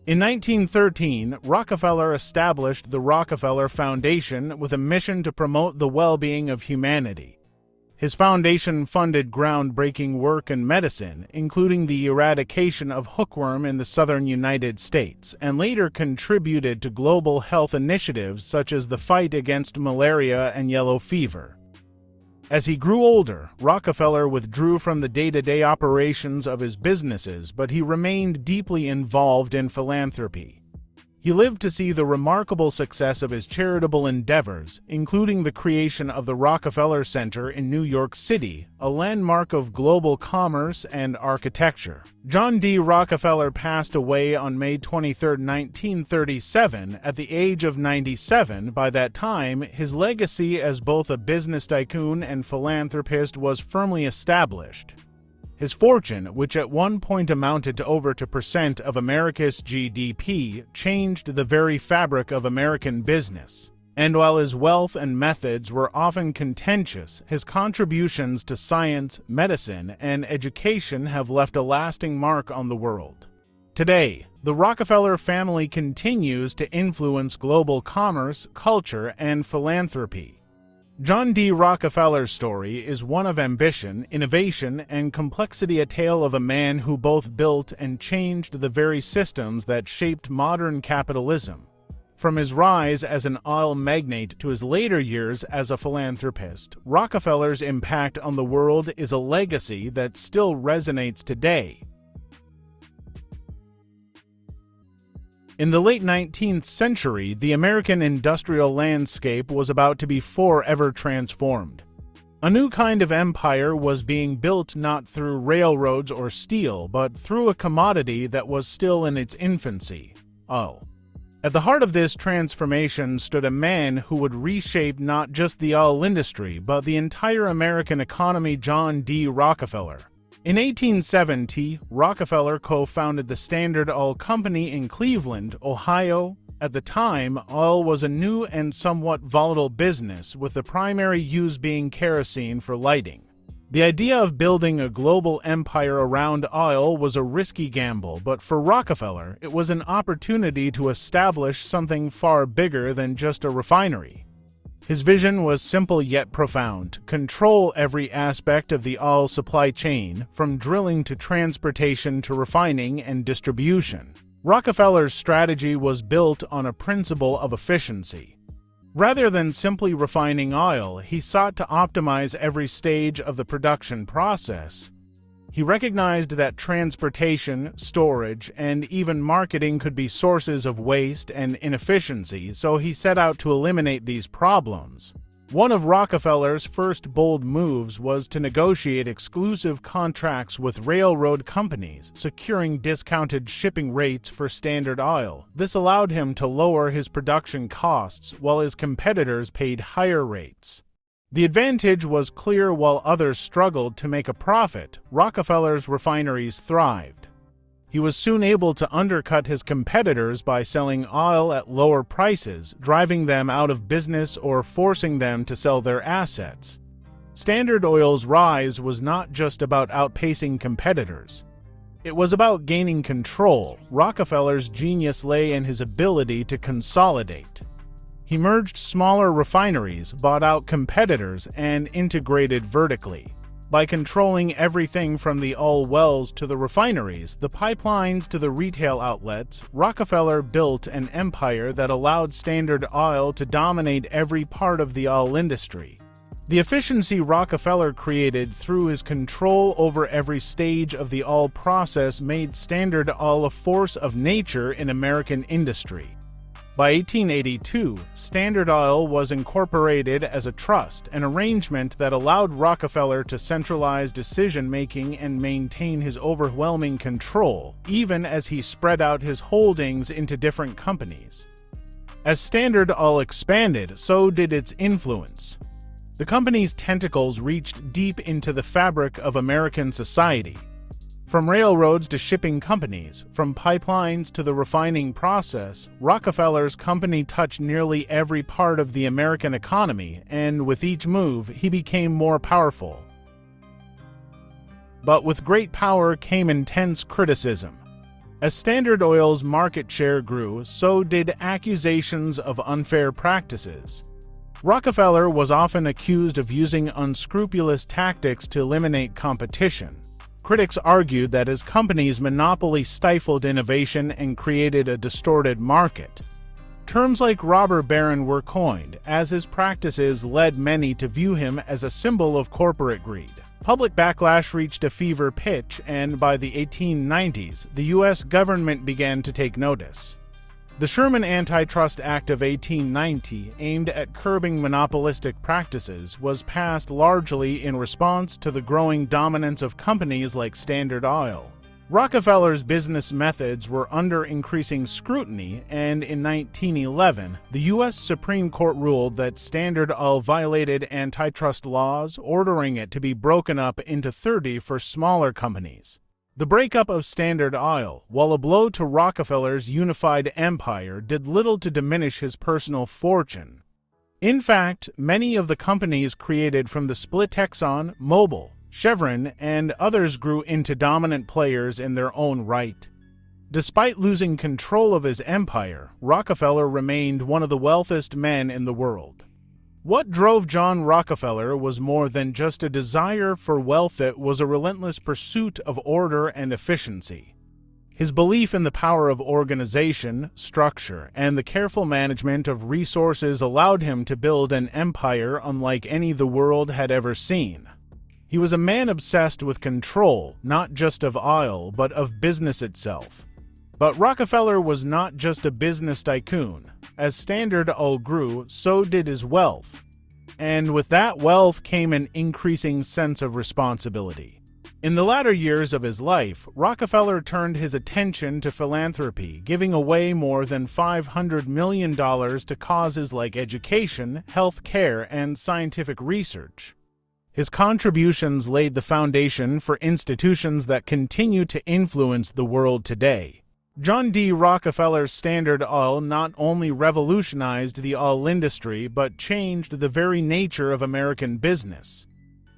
In 1913, Rockefeller established the Rockefeller Foundation with a mission to promote the well-being of humanity. His foundation funded groundbreaking work in medicine, including the eradication of hookworm in the southern United States, and later contributed to global health initiatives such as the fight against malaria and yellow fever. As he grew older, Rockefeller withdrew from the day-to-day operations of his businesses, but he remained deeply involved in philanthropy. He lived to see the remarkable success of his charitable endeavors, including the creation of the Rockefeller Center in New York City, a landmark of global commerce and architecture. John D. Rockefeller passed away on May 23, 1937, at the age of 97. By that time, his legacy as both a business tycoon and philanthropist was firmly established. His fortune, which at one point amounted to over 2% of America's GDP, changed the very fabric of American business. And while his wealth and methods were often contentious, his contributions to science, medicine, and education have left a lasting mark on the world. Today, the Rockefeller family continues to influence global commerce, culture, and philanthropy. John D. Rockefeller's story is one of ambition, innovation, and complexity, a tale of a man who both built and changed the very systems that shaped modern capitalism. From his rise as an oil magnate to his later years as a philanthropist, Rockefeller's impact on the world is a legacy that still resonates today. In the late 19th century, the American industrial landscape was about to be forever transformed. A new kind of empire was being built not through railroads or steel, but through a commodity that was still in its infancy: oil. At the heart of this transformation stood a man who would reshape not just the oil industry, but the entire American economy: John D. Rockefeller. In 1870, Rockefeller co-founded the Standard Oil Company in Cleveland, Ohio. At the time, oil was a new and somewhat volatile business, with the primary use being kerosene for lighting. The idea of building a global empire around oil was a risky gamble, but for Rockefeller, it was an opportunity to establish something far bigger than just a refinery. His vision was simple yet profound: control every aspect of the oil supply chain, from drilling to transportation to refining and distribution. Rockefeller's strategy was built on a principle of efficiency. Rather than simply refining oil, he sought to optimize every stage of the production process. He recognized that transportation, storage, and even marketing could be sources of waste and inefficiency, so he set out to eliminate these problems. One of Rockefeller's first bold moves was to negotiate exclusive contracts with railroad companies, securing discounted shipping rates for Standard Oil. This allowed him to lower his production costs, while his competitors paid higher rates. The advantage was clear. While others struggled to make a profit, Rockefeller's refineries thrived. He was soon able to undercut his competitors by selling oil at lower prices, driving them out of business or forcing them to sell their assets. Standard Oil's rise was not just about outpacing competitors. It was about gaining control. Rockefeller's genius lay in his ability to consolidate. He merged smaller refineries, bought out competitors, and integrated vertically. By controlling everything from the oil wells to the refineries, the pipelines to the retail outlets, Rockefeller built an empire that allowed Standard Oil to dominate every part of the oil industry. The efficiency Rockefeller created through his control over every stage of the oil process made Standard Oil a force of nature in American industry. By 1882, Standard Oil was incorporated as a trust, an arrangement that allowed Rockefeller to centralize decision-making and maintain his overwhelming control, even as he spread out his holdings into different companies. As Standard Oil expanded, so did its influence. The company's tentacles reached deep into the fabric of American society. From railroads to shipping companies, from pipelines to the refining process, Rockefeller's company touched nearly every part of the American economy, and with each move, he became more powerful. But with great power came intense criticism. As Standard Oil's market share grew, so did accusations of unfair practices. Rockefeller was often accused of using unscrupulous tactics to eliminate competition. Critics argued that his company's monopoly stifled innovation and created a distorted market. Terms like robber baron were coined, as his practices led many to view him as a symbol of corporate greed. Public backlash reached a fever pitch, and by the 1890s, the U.S. government began to take notice. The Sherman Antitrust Act of 1890, aimed at curbing monopolistic practices, was passed largely in response to the growing dominance of companies like Standard Oil. Rockefeller's business methods were under increasing scrutiny, and in 1911, the U.S. Supreme Court ruled that Standard Oil violated antitrust laws, ordering it to be broken up into 30 for smaller companies. The breakup of Standard Oil, while a blow to Rockefeller's unified empire, did little to diminish his personal fortune. In fact, many of the companies created from the split Exxon, Mobil, Chevron, and others grew into dominant players in their own right. Despite losing control of his empire, Rockefeller remained one of the wealthiest men in the world. What drove John Rockefeller was more than just a desire for wealth. It was a relentless pursuit of order and efficiency. His belief in the power of organization, structure, and the careful management of resources allowed him to build an empire unlike any the world had ever seen. He was a man obsessed with control, not just of oil, but of business itself. But Rockefeller was not just a business tycoon. As Standard Oil grew, so did his wealth. And with that wealth came an increasing sense of responsibility. In the latter years of his life, Rockefeller turned his attention to philanthropy, giving away more than $500 million to causes like education, health care, and scientific research. His contributions laid the foundation for institutions that continue to influence the world today. John D. Rockefeller's Standard Oil not only revolutionized the oil industry but changed the very nature of American business.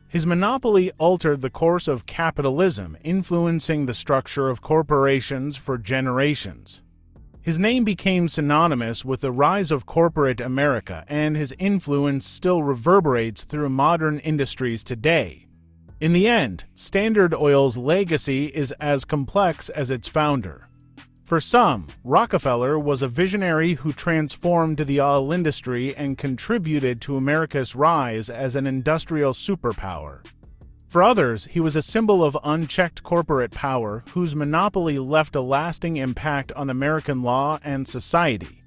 His monopoly altered the course of capitalism, influencing the structure of corporations for generations. His name became synonymous with the rise of corporate America, and his influence still reverberates through modern industries today. In the end, Standard Oil's legacy is as complex as its founder. For some, Rockefeller was a visionary who transformed the oil industry and contributed to America's rise as an industrial superpower. For others, he was a symbol of unchecked corporate power whose monopoly left a lasting impact on American law and society.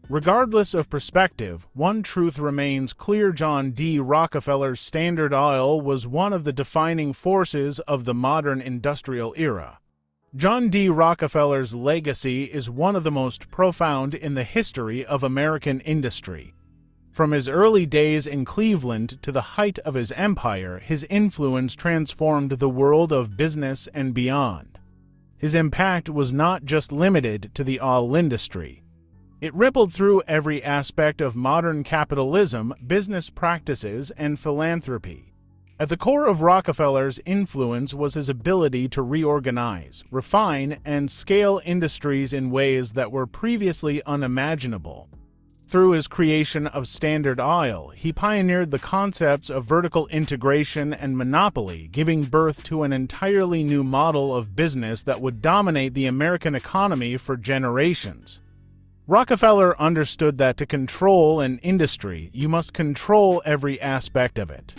Regardless of perspective, one truth remains clear: John D. Rockefeller's Standard Oil was one of the defining forces of the modern industrial era. John D. Rockefeller's legacy is one of the most profound in the history of American industry. From his early days in Cleveland to the height of his empire, his influence transformed the world of business and beyond. His impact was not just limited to the oil industry. It rippled through every aspect of modern capitalism, business practices, and philanthropy. At the core of Rockefeller's influence was his ability to reorganize, refine, and scale industries in ways that were previously unimaginable. Through his creation of Standard Oil, he pioneered the concepts of vertical integration and monopoly, giving birth to an entirely new model of business that would dominate the American economy for generations. Rockefeller understood that to control an industry, you must control every aspect of it.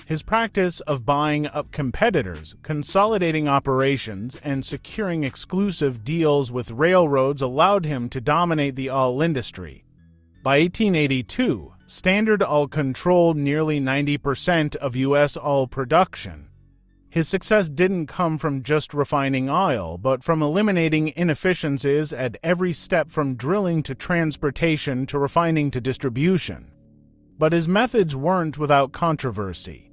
His practice of buying up competitors, consolidating operations, and securing exclusive deals with railroads allowed him to dominate the oil industry. By 1882, Standard Oil controlled nearly 90% of U.S. oil production. His success didn't come from just refining oil, but from eliminating inefficiencies at every step from drilling to transportation to refining to distribution. But his methods weren't without controversy.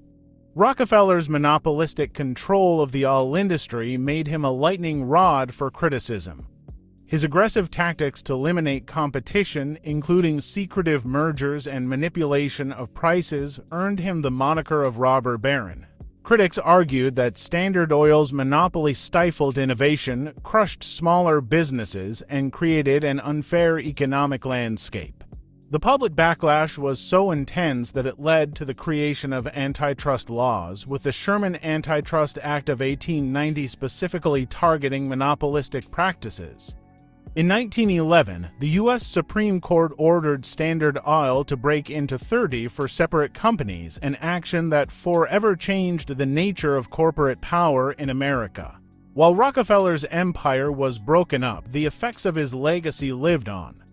Rockefeller's monopolistic control of the oil industry made him a lightning rod for criticism. His aggressive tactics to eliminate competition, including secretive mergers and manipulation of prices, earned him the moniker of robber baron. Critics argued that Standard Oil's monopoly stifled innovation, crushed smaller businesses, and created an unfair economic landscape. The public backlash was so intense that it led to the creation of antitrust laws, with the Sherman Antitrust Act of 1890 specifically targeting monopolistic practices. In 1911, the U.S. Supreme Court ordered Standard Oil to break into 30 for separate companies, an action that forever changed the nature of corporate power in America. While Rockefeller's empire was broken up, the effects of his legacy lived on.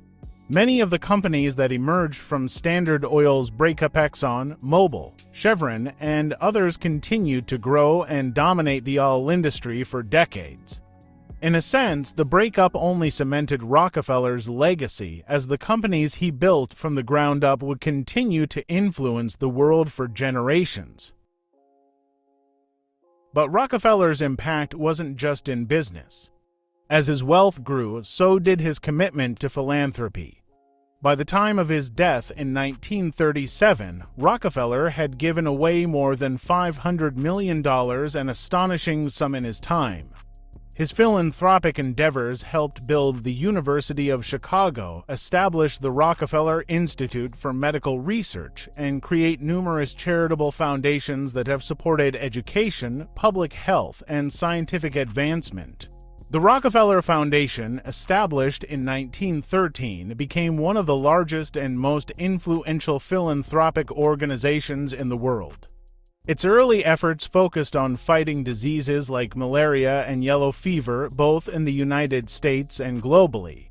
Many of the companies that emerged from Standard Oil's breakup, Exxon, Mobil, Chevron, and others continued to grow and dominate the oil industry for decades. In a sense, the breakup only cemented Rockefeller's legacy, as the companies he built from the ground up would continue to influence the world for generations. But Rockefeller's impact wasn't just in business. As his wealth grew, so did his commitment to philanthropy. By the time of his death in 1937, Rockefeller had given away more than $500 million, an astonishing sum in his time. His philanthropic endeavors helped build the University of Chicago, establish the Rockefeller Institute for Medical Research, and create numerous charitable foundations that have supported education, public health, and scientific advancement. The Rockefeller Foundation, established in 1913, became one of the largest and most influential philanthropic organizations in the world. Its early efforts focused on fighting diseases like malaria and yellow fever, both in the United States and globally.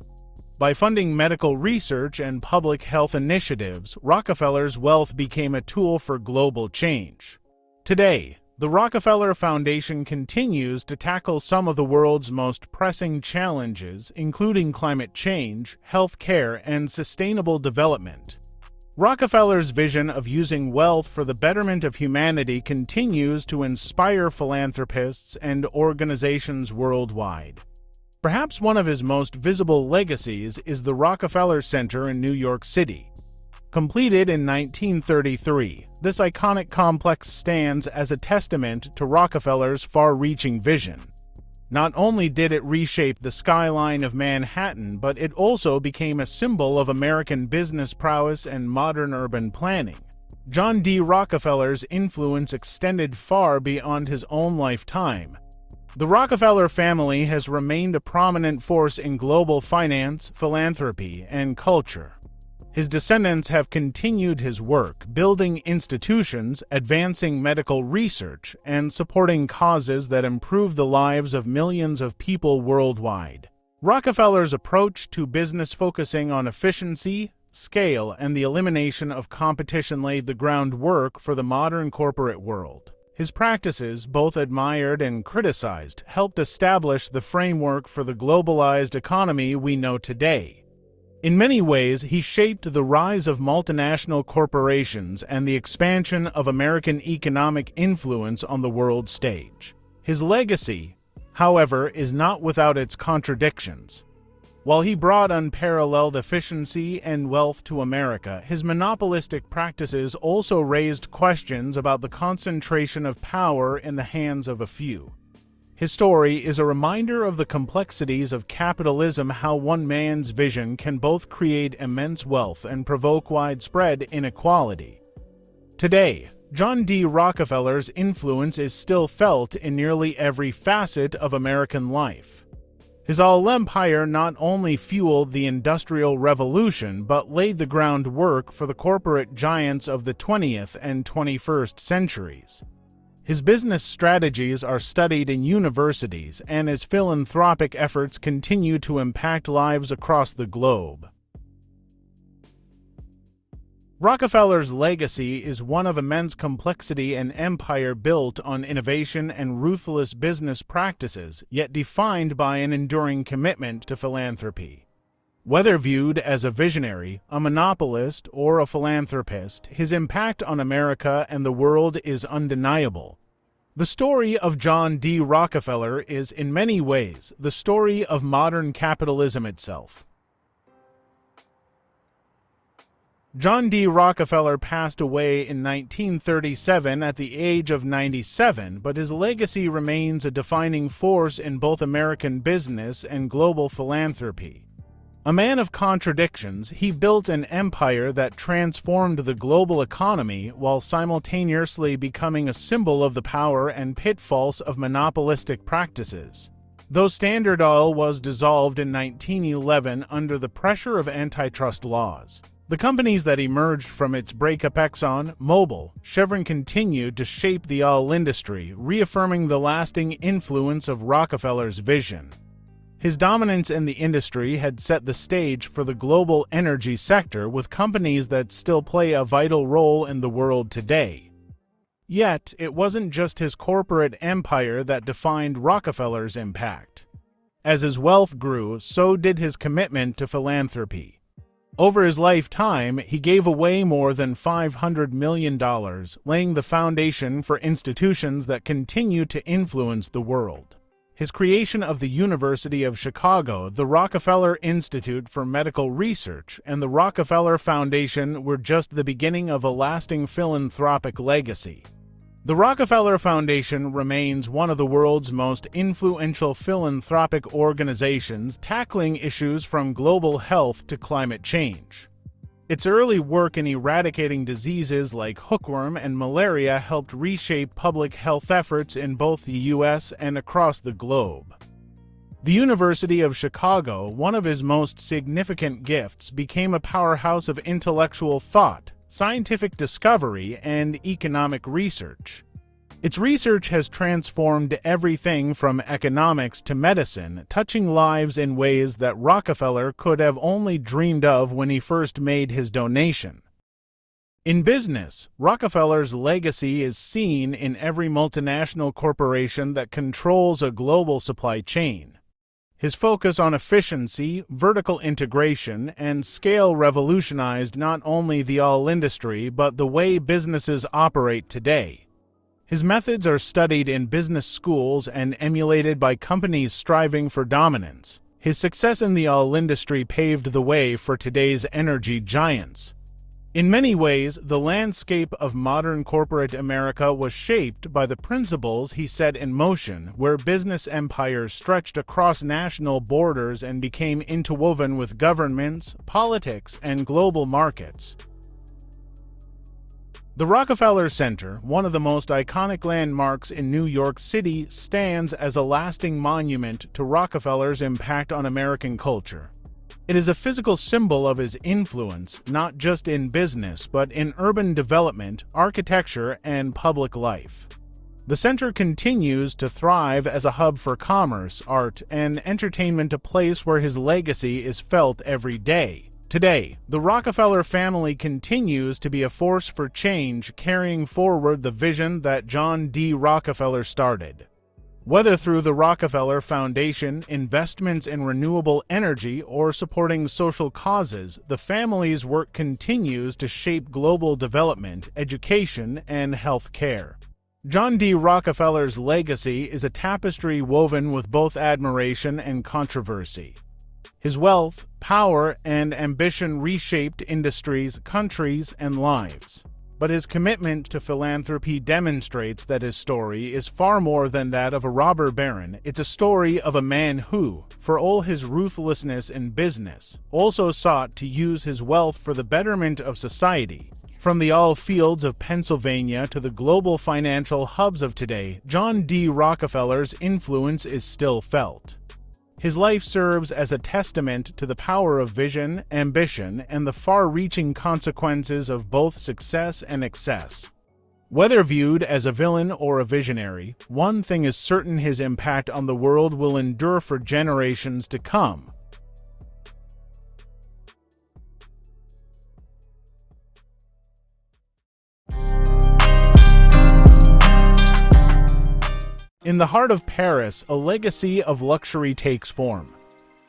By funding medical research and public health initiatives, Rockefeller's wealth became a tool for global change. Today, the Rockefeller Foundation continues to tackle some of the world's most pressing challenges, including climate change, health care, and sustainable development. Rockefeller's vision of using wealth for the betterment of humanity continues to inspire philanthropists and organizations worldwide. Perhaps one of his most visible legacies is the Rockefeller Center in New York City. Completed in 1933, this iconic complex stands as a testament to Rockefeller's far-reaching vision. Not only did it reshape the skyline of Manhattan, but it also became a symbol of American business prowess and modern urban planning. John D. Rockefeller's influence extended far beyond his own lifetime. The Rockefeller family has remained a prominent force in global finance, philanthropy, and culture. His descendants have continued his work, building institutions, advancing medical research, and supporting causes that improve the lives of millions of people worldwide. Rockefeller's approach to business, focusing on efficiency, scale, and the elimination of competition, laid the groundwork for the modern corporate world. His practices, both admired and criticized, helped establish the framework for the globalized economy we know today. In many ways, he shaped the rise of multinational corporations and the expansion of American economic influence on the world stage. His legacy, however, is not without its contradictions. While he brought unparalleled efficiency and wealth to America, his monopolistic practices also raised questions about the concentration of power in the hands of a few. His story is a reminder of the complexities of capitalism, how one man's vision can both create immense wealth and provoke widespread inequality. Today, John D. Rockefeller's influence is still felt in nearly every facet of American life. His all-empire not only fueled the Industrial Revolution but laid the groundwork for the corporate giants of the 20th and 21st centuries. His business strategies are studied in universities, and his philanthropic efforts continue to impact lives across the globe. Rockefeller's legacy is one of immense complexity, an empire built on innovation and ruthless business practices, yet defined by an enduring commitment to philanthropy. Whether viewed as a visionary, a monopolist, or a philanthropist, his impact on America and the world is undeniable. The story of John D. Rockefeller is, in many ways, the story of modern capitalism itself. John D. Rockefeller passed away in 1937 at the age of 97, but his legacy remains a defining force in both American business and global philanthropy. A man of contradictions, he built an empire that transformed the global economy while simultaneously becoming a symbol of the power and pitfalls of monopolistic practices. Though Standard Oil was dissolved in 1911 under the pressure of antitrust laws, the companies that emerged from its breakup, Exxon, Mobil, Chevron, continued to shape the oil industry, reaffirming the lasting influence of Rockefeller's vision. His dominance in the industry had set the stage for the global energy sector, with companies that still play a vital role in the world today. Yet, it wasn't just his corporate empire that defined Rockefeller's impact. As his wealth grew, so did his commitment to philanthropy. Over his lifetime, he gave away more than $500 million, laying the foundation for institutions that continue to influence the world. His creation of the University of Chicago, the Rockefeller Institute for Medical Research, and the Rockefeller Foundation were just the beginning of a lasting philanthropic legacy. The Rockefeller Foundation remains one of the world's most influential philanthropic organizations, tackling issues from global health to climate change. Its early work in eradicating diseases like hookworm and malaria helped reshape public health efforts in both the U.S. and across the globe. The University of Chicago, one of his most significant gifts, became a powerhouse of intellectual thought, scientific discovery, and economic research. Its research has transformed everything from economics to medicine, touching lives in ways that Rockefeller could have only dreamed of when he first made his donation. In business, Rockefeller's legacy is seen in every multinational corporation that controls a global supply chain. His focus on efficiency, vertical integration, and scale revolutionized not only the oil industry but the way businesses operate today. His methods are studied in business schools and emulated by companies striving for dominance. His success in the oil industry paved the way for today's energy giants. In many ways, the landscape of modern corporate America was shaped by the principles he set in motion, where business empires stretched across national borders and became interwoven with governments, politics, and global markets. The Rockefeller Center, one of the most iconic landmarks in New York City, stands as a lasting monument to Rockefeller's impact on American culture. It is a physical symbol of his influence, not just in business but in urban development, architecture, and public life. The center continues to thrive as a hub for commerce, art, and entertainment, a place where his legacy is felt every day. Today, the Rockefeller family continues to be a force for change, carrying forward the vision that John D. Rockefeller started. Whether through the Rockefeller Foundation, investments in renewable energy, or supporting social causes, the family's work continues to shape global development, education, and health care. John D. Rockefeller's legacy is a tapestry woven with both admiration and controversy. His wealth, power, and ambition reshaped industries, countries, and lives. But his commitment to philanthropy demonstrates that his story is far more than that of a robber baron. It's a story of a man who, for all his ruthlessness in business, also sought to use his wealth for the betterment of society. From the oil fields of Pennsylvania to the global financial hubs of today, John D. Rockefeller's influence is still felt. His life serves as a testament to the power of vision, ambition, and the far-reaching consequences of both success and excess. Whether viewed as a villain or a visionary, one thing is certain: his impact on the world will endure for generations to come. In the heart of Paris, a legacy of luxury takes form.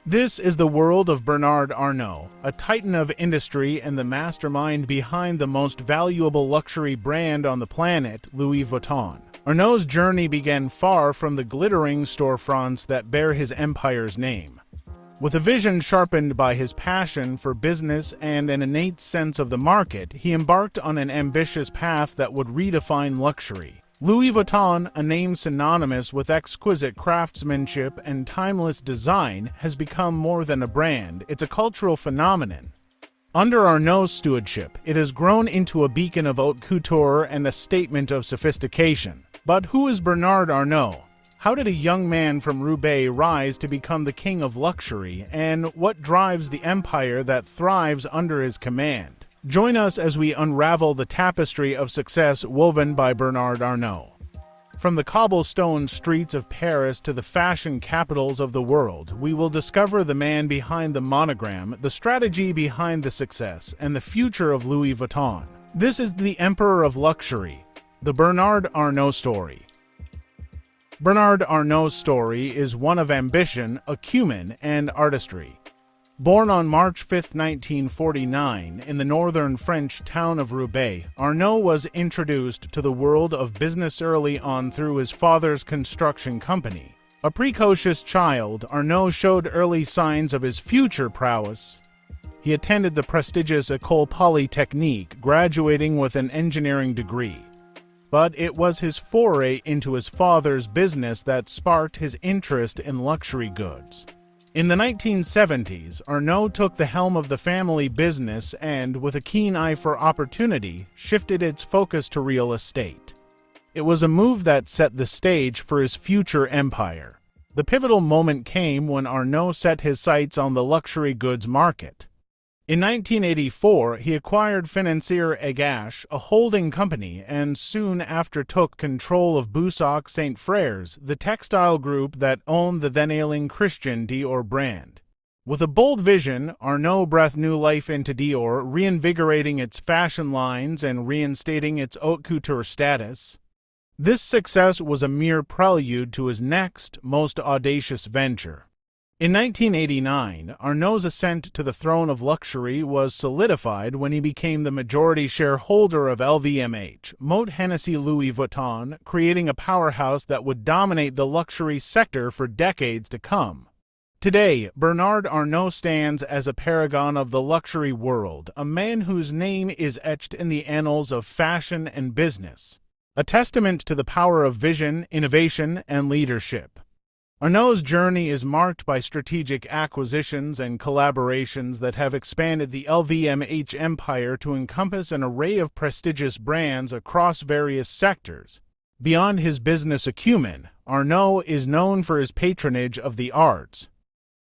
This is the world of Bernard Arnault, a titan of industry and the mastermind behind the most valuable luxury brand on the planet, Louis Vuitton. Arnault's journey began far from the glittering storefronts that bear his empire's name. With a vision sharpened by his passion for business and an innate sense of the market, he embarked on an ambitious path that would redefine luxury. Louis Vuitton, a name synonymous with exquisite craftsmanship and timeless design, has become more than a brand. It's a cultural phenomenon. Under Arnault's stewardship, it has grown into a beacon of haute couture and a statement of sophistication. But who is Bernard Arnault? How did a young man from Roubaix rise to become the king of luxury, and what drives the empire that thrives under his command? Join us as we unravel the tapestry of success woven by Bernard Arnault. From the cobblestone streets of Paris to the fashion capitals of the world, we will discover the man behind the monogram, the strategy behind the success, and the future of Louis Vuitton. This is the Emperor of Luxury, the Bernard Arnault story. Bernard Arnault's story is one of ambition, acumen, and artistry. Born on March 5, 1949, in the northern French town of Roubaix, Arnault was introduced to the world of business early on through his father's construction company. A precocious child, Arnault showed early signs of his future prowess. He attended the prestigious École Polytechnique, graduating with an engineering degree. But it was his foray into his father's business that sparked his interest in luxury goods. In the 1970s, Arnault took the helm of the family business and, with a keen eye for opportunity, shifted its focus to real estate. It was a move that set the stage for his future empire. The pivotal moment came when Arnault set his sights on the luxury goods market. In 1984, he acquired Financier Agache, a holding company, and soon after took control of Boussac Saint Frères, the textile group that owned the then-ailing Christian Dior brand. With a bold vision, Arnault breathed new life into Dior, reinvigorating its fashion lines and reinstating its haute couture status. This success was a mere prelude to his next, most audacious venture. In 1989, Arnault's ascent to the throne of luxury was solidified when he became the majority shareholder of LVMH, Moët Hennessy Louis Vuitton, creating a powerhouse that would dominate the luxury sector for decades to come. Today, Bernard Arnault stands as a paragon of the luxury world, a man whose name is etched in the annals of fashion and business, a testament to the power of vision, innovation, and leadership. Arnault's journey is marked by strategic acquisitions and collaborations that have expanded the LVMH empire to encompass an array of prestigious brands across various sectors. Beyond his business acumen, Arnault is known for his patronage of the arts.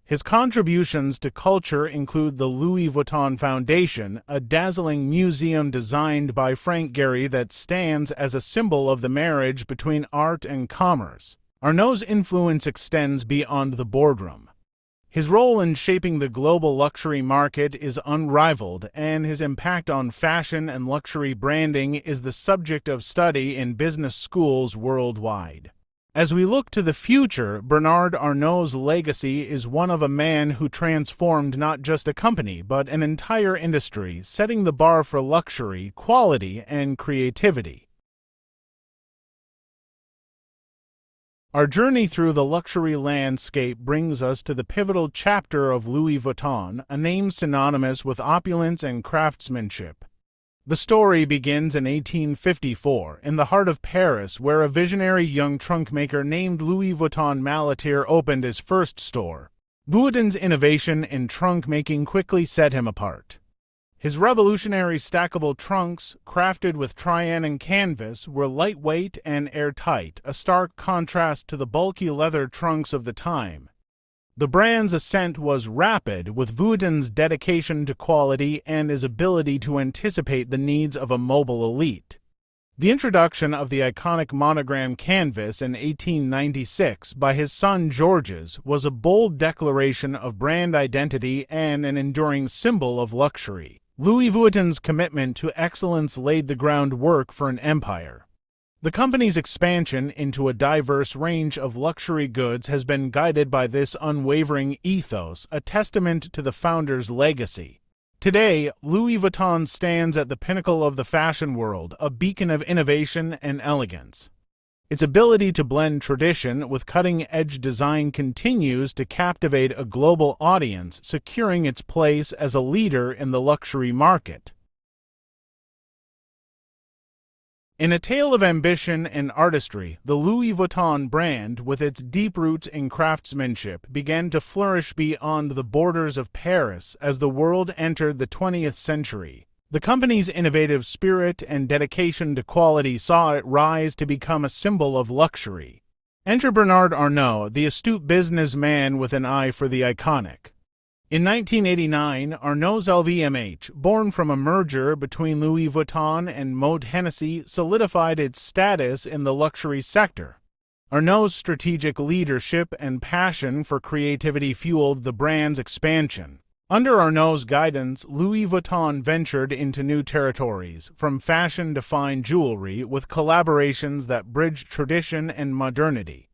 His contributions to culture include the Louis Vuitton Foundation, a dazzling museum designed by Frank Gehry that stands as a symbol of the marriage between art and commerce. Arnault's influence extends beyond the boardroom. His role in shaping the global luxury market is unrivaled, and his impact on fashion and luxury branding is the subject of study in business schools worldwide. As we look to the future, Bernard Arnault's legacy is one of a man who transformed not just a company, but an entire industry, setting the bar for luxury, quality, and creativity. Our journey through the luxury landscape brings us to the pivotal chapter of Louis Vuitton, a name synonymous with opulence and craftsmanship. The story begins in 1854, in the heart of Paris, where a visionary young trunk maker named Louis Vuitton Malatier opened his first store. Vuitton's innovation in trunk making quickly set him apart. His revolutionary stackable trunks, crafted with Trianon canvas, were lightweight and airtight, a stark contrast to the bulky leather trunks of the time. The brand's ascent was rapid, with Vuitton's dedication to quality and his ability to anticipate the needs of a mobile elite. The introduction of the iconic monogram canvas in 1896 by his son Georges was a bold declaration of brand identity and an enduring symbol of luxury. Louis Vuitton's commitment to excellence laid the groundwork for an empire. The company's expansion into a diverse range of luxury goods has been guided by this unwavering ethos, a testament to the founder's legacy. Today, Louis Vuitton stands at the pinnacle of the fashion world, a beacon of innovation and elegance. Its ability to blend tradition with cutting-edge design continues to captivate a global audience, securing its place as a leader in the luxury market. In a tale of ambition and artistry, the Louis Vuitton brand, with its deep roots in craftsmanship, began to flourish beyond the borders of Paris as the world entered the 20th century. The company's innovative spirit and dedication to quality saw it rise to become a symbol of luxury. Enter Bernard Arnault, the astute businessman with an eye for the iconic. In 1989, Arnault's LVMH, born from a merger between Louis Vuitton and Moët Hennessy, solidified its status in the luxury sector. Arnault's strategic leadership and passion for creativity fueled the brand's expansion. Under Arnault's guidance, Louis Vuitton ventured into new territories, from fashion to fine jewelry, with collaborations that bridged tradition and modernity.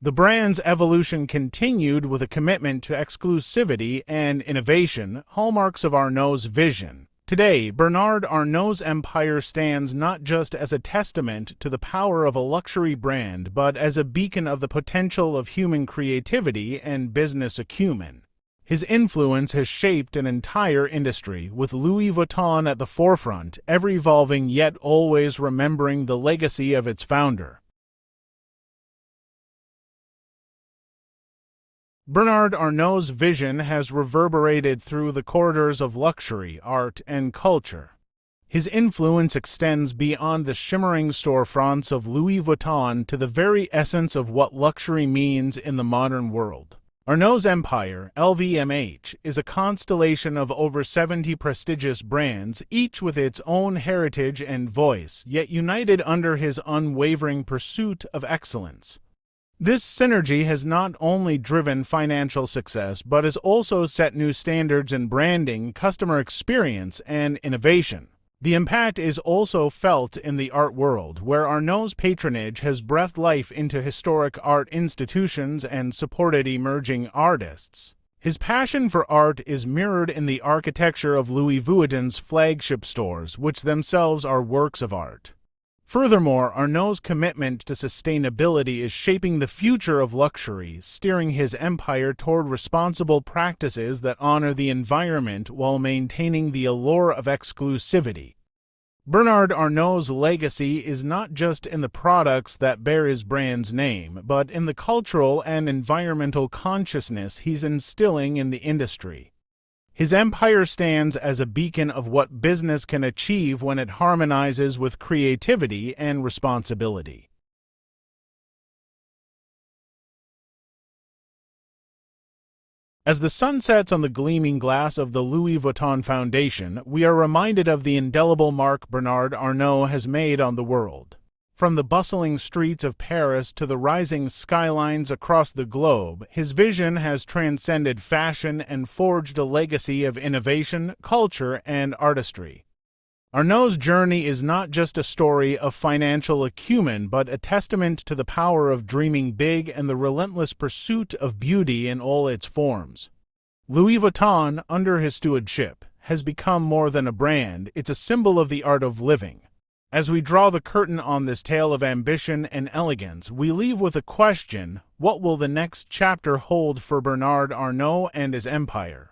The brand's evolution continued with a commitment to exclusivity and innovation, hallmarks of Arnault's vision. Today, Bernard Arnault's empire stands not just as a testament to the power of a luxury brand, but as a beacon of the potential of human creativity and business acumen. His influence has shaped an entire industry, with Louis Vuitton at the forefront, ever evolving yet always remembering the legacy of its founder. Bernard Arnault's vision has reverberated through the corridors of luxury, art, and culture. His influence extends beyond the shimmering storefronts of Louis Vuitton to the very essence of what luxury means in the modern world. Arnault's empire, LVMH, is a constellation of over 70 prestigious brands, each with its own heritage and voice, yet united under his unwavering pursuit of excellence. This synergy has not only driven financial success, but has also set new standards in branding, customer experience, and innovation. The impact is also felt in the art world, where Arnault's patronage has breathed life into historic art institutions and supported emerging artists. His passion for art is mirrored in the architecture of Louis Vuitton's flagship stores, which themselves are works of art. Furthermore, Arnault's commitment to sustainability is shaping the future of luxury, steering his empire toward responsible practices that honor the environment while maintaining the allure of exclusivity. Bernard Arnault's legacy is not just in the products that bear his brand's name, but in the cultural and environmental consciousness he's instilling in the industry. His empire stands as a beacon of what business can achieve when it harmonizes with creativity and responsibility. As the sun sets on the gleaming glass of the Louis Vuitton Foundation, we are reminded of the indelible mark Bernard Arnault has made on the world. From the bustling streets of Paris to the rising skylines across the globe, his vision has transcended fashion and forged a legacy of innovation, culture, and artistry. Arnault's journey is not just a story of financial acumen, but a testament to the power of dreaming big and the relentless pursuit of beauty in all its forms. Louis Vuitton, under his stewardship, has become more than a brand, it's a symbol of the art of living. As we draw the curtain on this tale of ambition and elegance, we leave with a question: what will the next chapter hold for Bernard Arnault and his empire?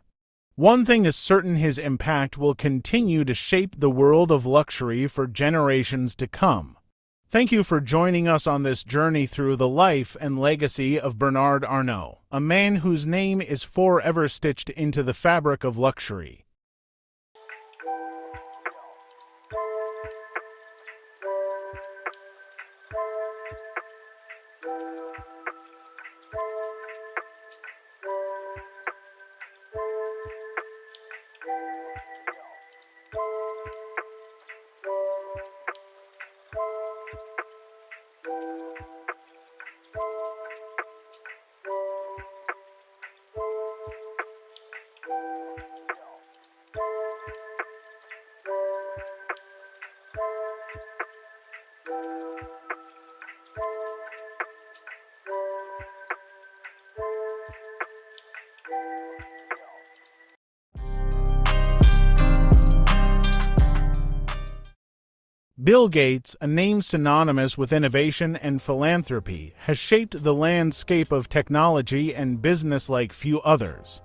One thing is certain: his impact will continue to shape the world of luxury for generations to come. Thank you for joining us on this journey through the life and legacy of Bernard Arnault, a man whose name is forever stitched into the fabric of luxury. Bill Gates, a name synonymous with innovation and philanthropy, has shaped the landscape of technology and business like few others.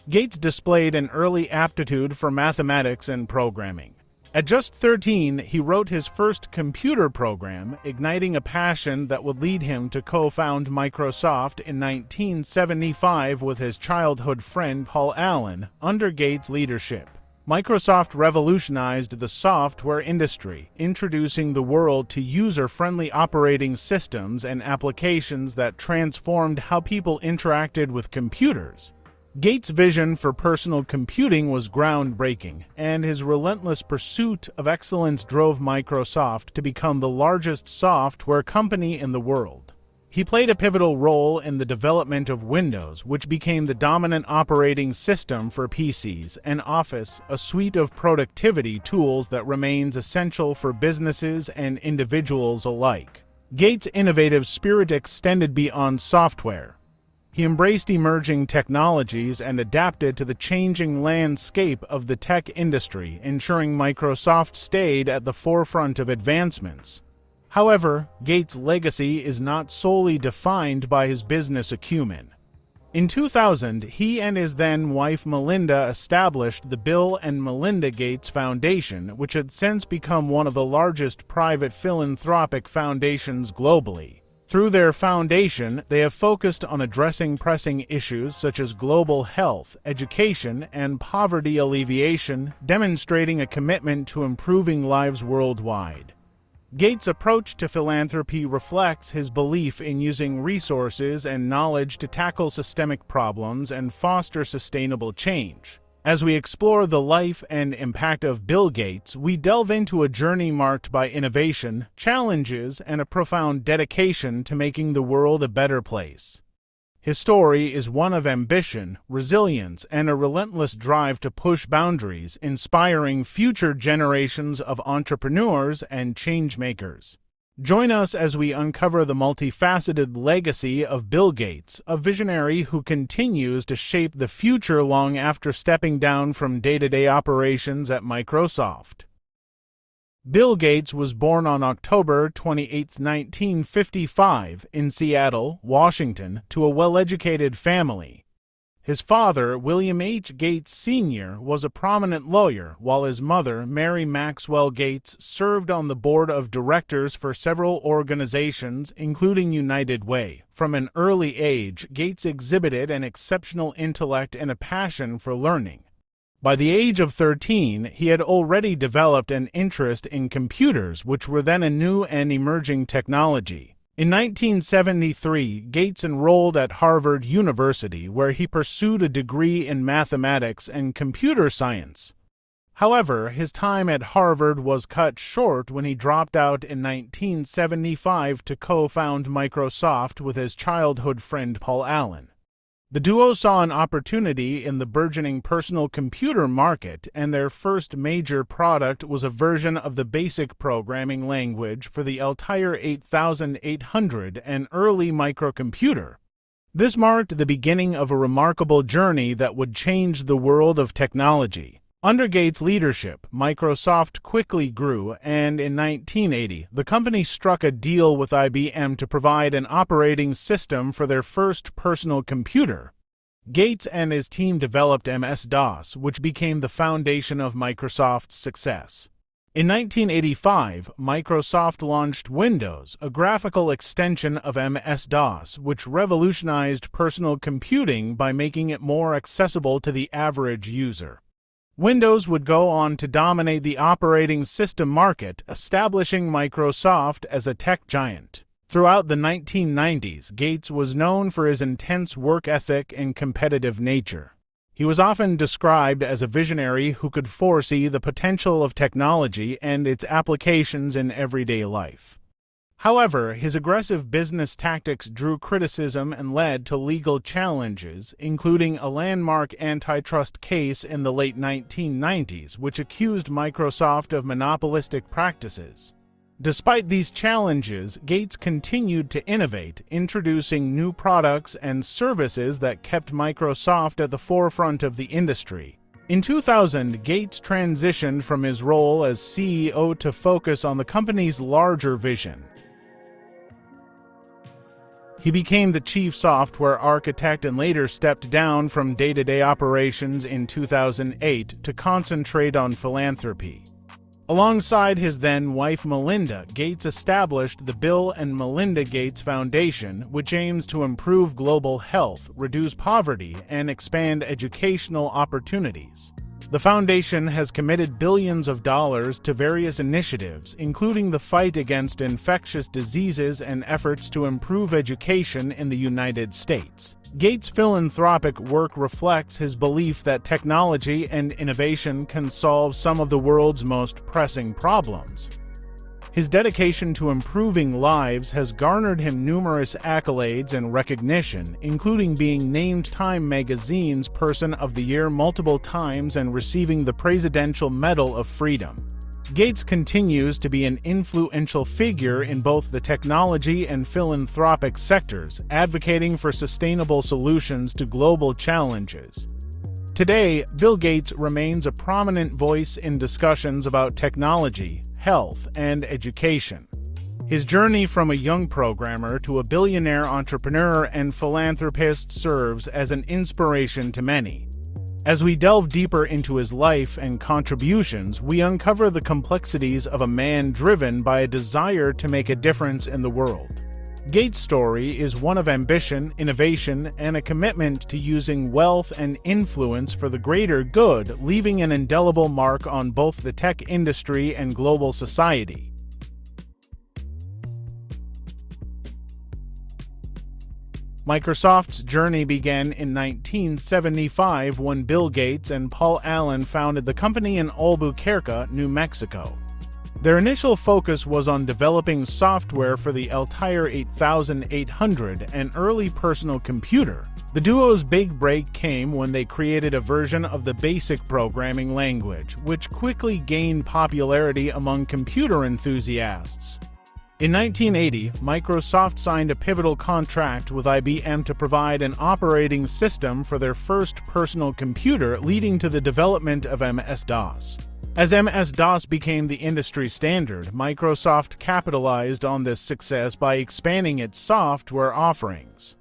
Gates displayed an early aptitude for mathematics and programming. At just 13, he wrote his first computer program, igniting a passion that would lead him to co-found Microsoft in 1975 with his childhood friend Paul Allen. Under Gates' leadership, Microsoft revolutionized the software industry, introducing the world to user-friendly operating systems and applications that transformed how people interacted with computers. Gates' vision for personal computing was groundbreaking, and his relentless pursuit of excellence drove Microsoft to become the largest software company in the world. He played a pivotal role in the development of Windows, which became the dominant operating system for PCs, and Office, a suite of productivity tools that remains essential for businesses and individuals alike. Gates' innovative spirit extended beyond software. He embraced emerging technologies and adapted to the changing landscape of the tech industry, ensuring Microsoft stayed at the forefront of advancements. However, Gates' legacy is not solely defined by his business acumen. In 2000, he and his then-wife Melinda established the Bill and Melinda Gates Foundation, which had since become one of the largest private philanthropic foundations globally. Through their foundation, they have focused on addressing pressing issues such as global health, education, and poverty alleviation, demonstrating a commitment to improving lives worldwide. Gates' approach to philanthropy reflects his belief in using resources and knowledge to tackle systemic problems and foster sustainable change. As we explore the life and impact of Bill Gates, we delve into a journey marked by innovation, challenges, and a profound dedication to making the world a better place. His story is one of ambition, resilience, and a relentless drive to push boundaries, inspiring future generations of entrepreneurs and change-makers. Join us as we uncover the multifaceted legacy of Bill Gates, a visionary who continues to shape the future long after stepping down from day-to-day operations at Microsoft. Bill Gates was born on October 28, 1955, in Seattle, Washington, to a well-educated family. His father, William H. Gates Sr., was a prominent lawyer, while his mother, Mary Maxwell Gates, served on the board of directors for several organizations, including United Way. From an early age, Gates exhibited an exceptional intellect and a passion for learning. By the age of 13, he had already developed an interest in computers, which were then a new and emerging technology. In 1973, Gates enrolled at Harvard University, where he pursued a degree in mathematics and computer science. However, his time at Harvard was cut short when he dropped out in 1975 to co-found Microsoft with his childhood friend Paul Allen. The duo saw an opportunity in the burgeoning personal computer market, and their first major product was a version of the BASIC programming language for the Altair 8800, an early microcomputer. This marked the beginning of a remarkable journey that would change the world of technology. Under Gates' leadership, Microsoft quickly grew, and in 1980, the company struck a deal with IBM to provide an operating system for their first personal computer. Gates and his team developed MS-DOS, which became the foundation of Microsoft's success. In 1985, Microsoft launched Windows, a graphical extension of MS-DOS, which revolutionized personal computing by making it more accessible to the average user. Windows would go on to dominate the operating system market, establishing Microsoft as a tech giant. Throughout the 1990s, Gates was known for his intense work ethic and competitive nature. He was often described as a visionary who could foresee the potential of technology and its applications in everyday life. However, his aggressive business tactics drew criticism and led to legal challenges, including a landmark antitrust case in the late 1990s, which accused Microsoft of monopolistic practices. Despite these challenges, Gates continued to innovate, introducing new products and services that kept Microsoft at the forefront of the industry. In 2000, Gates transitioned from his role as CEO to focus on the company's larger vision. He became the chief software architect and later stepped down from day-to-day operations in 2008 to concentrate on philanthropy. Alongside his then-wife Melinda, Gates established the Bill and Melinda Gates Foundation, which aims to improve global health, reduce poverty, and expand educational opportunities. The foundation has committed billions of dollars to various initiatives, including the fight against infectious diseases and efforts to improve education in the United States. Gates' philanthropic work reflects his belief that technology and innovation can solve some of the world's most pressing problems. His dedication to improving lives has garnered him numerous accolades and recognition, including being named Time magazine's Person of the Year multiple times and receiving the Presidential Medal of Freedom. Gates continues to be an influential figure in both the technology and philanthropic sectors, advocating for sustainable solutions to global challenges. Today, Bill Gates remains a prominent voice in discussions about technology, health, and education. His journey from a young programmer to a billionaire entrepreneur and philanthropist serves as an inspiration to many. As we delve deeper into his life and contributions, we uncover the complexities of a man driven by a desire to make a difference in the world. Gates' story is one of ambition, innovation, and a commitment to using wealth and influence for the greater good, leaving an indelible mark on both the tech industry and global society. Microsoft's journey began in 1975 when Bill Gates and Paul Allen founded the company in Albuquerque, New Mexico. Their initial focus was on developing software for the Altair 8800, an early personal computer. The duo's big break came when they created a version of the BASIC programming language, which quickly gained popularity among computer enthusiasts. In 1980, Microsoft signed a pivotal contract with IBM to provide an operating system for their first personal computer, leading to the development of MS-DOS. As MS-DOS became the industry standard, Microsoft capitalized on this success by expanding its software offerings.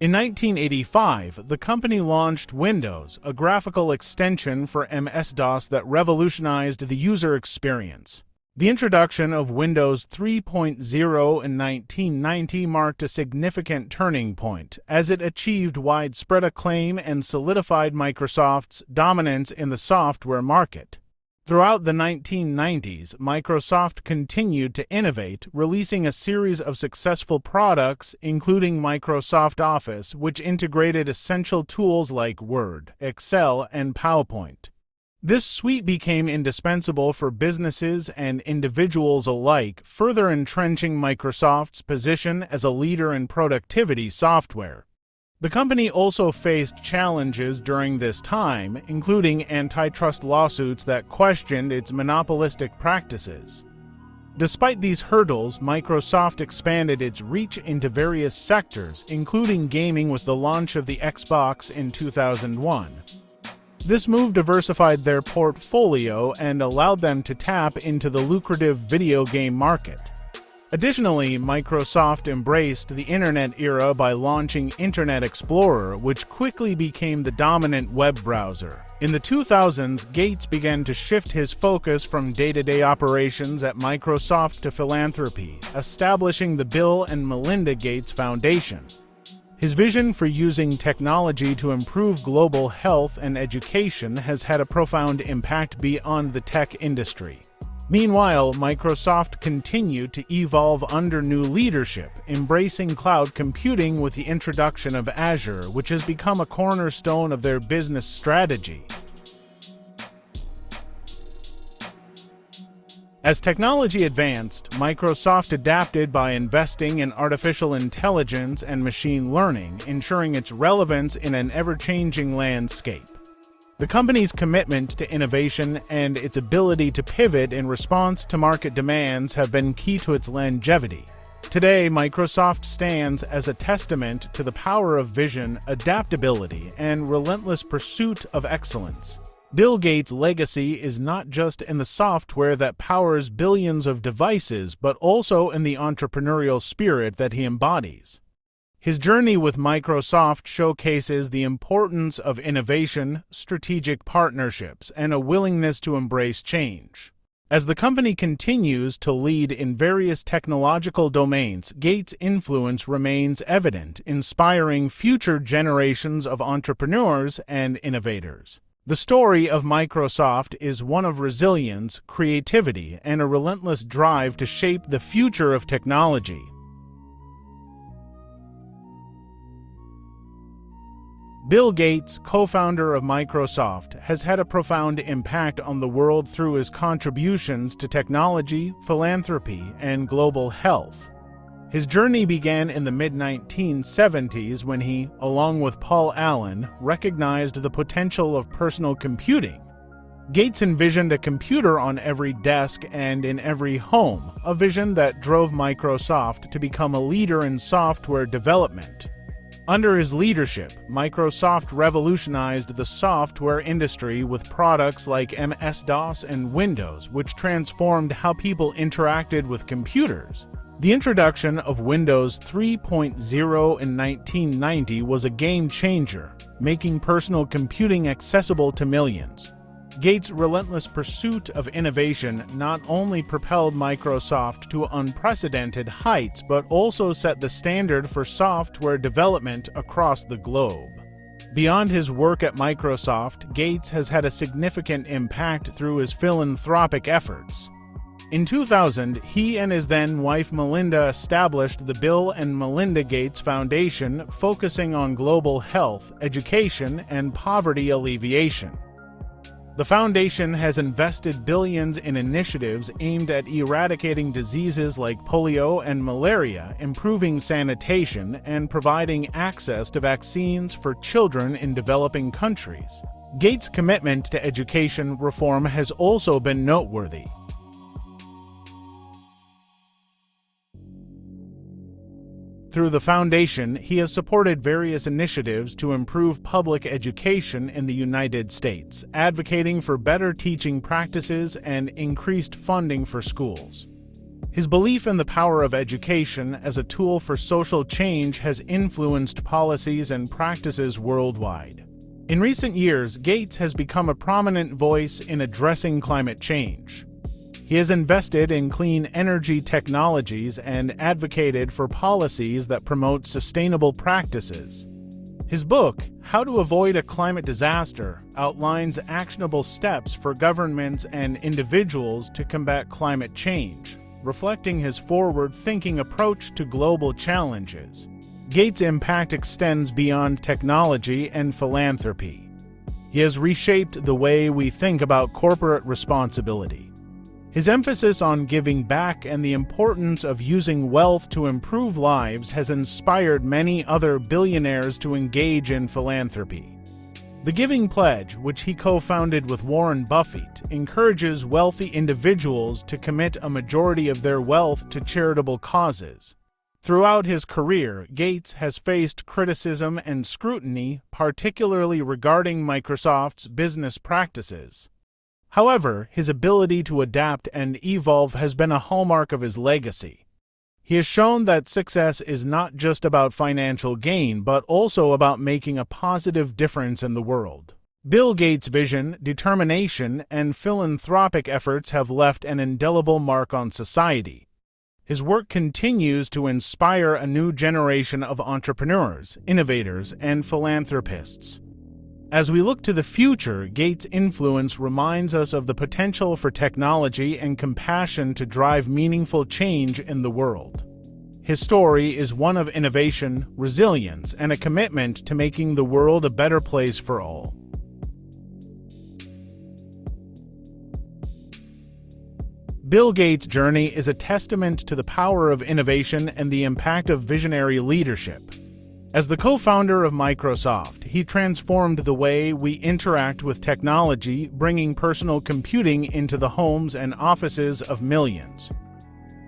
In 1985, the company launched Windows, a graphical extension for MS-DOS that revolutionized the user experience. The introduction of Windows 3.0 in 1990 marked a significant turning point, as it achieved widespread acclaim and solidified Microsoft's dominance in the software market. Throughout the 1990s, Microsoft continued to innovate, releasing a series of successful products, including Microsoft Office, which integrated essential tools like Word, Excel, and PowerPoint. This suite became indispensable for businesses and individuals alike, further entrenching Microsoft's position as a leader in productivity software. The company also faced challenges during this time, including antitrust lawsuits that questioned its monopolistic practices. Despite these hurdles, Microsoft expanded its reach into various sectors, including gaming with the launch of the Xbox in 2001. This move diversified their portfolio and allowed them to tap into the lucrative video game market. Additionally, Microsoft embraced the Internet era by launching Internet Explorer, which quickly became the dominant web browser. In the 2000s, Gates began to shift his focus from day-to-day operations at Microsoft to philanthropy, establishing the Bill and Melinda Gates Foundation. His vision for using technology to improve global health and education has had a profound impact beyond the tech industry. Meanwhile, Microsoft continued to evolve under new leadership, embracing cloud computing with the introduction of Azure, which has become a cornerstone of their business strategy. As technology advanced, Microsoft adapted by investing in artificial intelligence and machine learning, ensuring its relevance in an ever-changing landscape. The company's commitment to innovation and its ability to pivot in response to market demands have been key to its longevity. Today, Microsoft stands as a testament to the power of vision, adaptability, and relentless pursuit of excellence. Bill Gates' legacy is not just in the software that powers billions of devices, but also in the entrepreneurial spirit that he embodies. His journey with Microsoft showcases the importance of innovation, strategic partnerships, and a willingness to embrace change. As the company continues to lead in various technological domains, Gates' influence remains evident, inspiring future generations of entrepreneurs and innovators. The story of Microsoft is one of resilience, creativity, and a relentless drive to shape the future of technology. Bill Gates, co-founder of Microsoft, has had a profound impact on the world through his contributions to technology, philanthropy, and global health. His journey began in the mid-1970s when he, along with Paul Allen, recognized the potential of personal computing. Gates envisioned a computer on every desk and in every home, a vision that drove Microsoft to become a leader in software development. Under his leadership, Microsoft revolutionized the software industry with products like MS-DOS and Windows, which transformed how people interacted with computers. The introduction of Windows 3.0 in 1990 was a game changer, making personal computing accessible to millions. Gates' relentless pursuit of innovation not only propelled Microsoft to unprecedented heights, but also set the standard for software development across the globe. Beyond his work at Microsoft, Gates has had a significant impact through his philanthropic efforts. In 2000, he and his then-wife Melinda established the Bill and Melinda Gates Foundation, focusing on global health, education, and poverty alleviation. The foundation has invested billions in initiatives aimed at eradicating diseases like polio and malaria, improving sanitation, and providing access to vaccines for children in developing countries. Gates' commitment to education reform has also been noteworthy. Through the foundation, he has supported various initiatives to improve public education in the United States, advocating for better teaching practices and increased funding for schools. His belief in the power of education as a tool for social change has influenced policies and practices worldwide. In recent years, Gates has become a prominent voice in addressing climate change. He has invested in clean energy technologies and advocated for policies that promote sustainable practices. His book, How to Avoid a Climate Disaster, outlines actionable steps for governments and individuals to combat climate change, reflecting his forward-thinking approach to global challenges. Gates' impact extends beyond technology and philanthropy. He has reshaped the way we think about corporate responsibility. His emphasis on giving back and the importance of using wealth to improve lives has inspired many other billionaires to engage in philanthropy. The Giving Pledge, which he co-founded with Warren Buffett, encourages wealthy individuals to commit a majority of their wealth to charitable causes. Throughout his career, Gates has faced criticism and scrutiny, particularly regarding Microsoft's business practices. However, his ability to adapt and evolve has been a hallmark of his legacy. He has shown that success is not just about financial gain, but also about making a positive difference in the world. Bill Gates' vision, determination, and philanthropic efforts have left an indelible mark on society. His work continues to inspire a new generation of entrepreneurs, innovators, and philanthropists. As we look to the future, Gates' influence reminds us of the potential for technology and compassion to drive meaningful change in the world. His story is one of innovation, resilience, and a commitment to making the world a better place for all. Bill Gates' journey is a testament to the power of innovation and the impact of visionary leadership. As the co-founder of Microsoft, he transformed the way we interact with technology, bringing personal computing into the homes and offices of millions.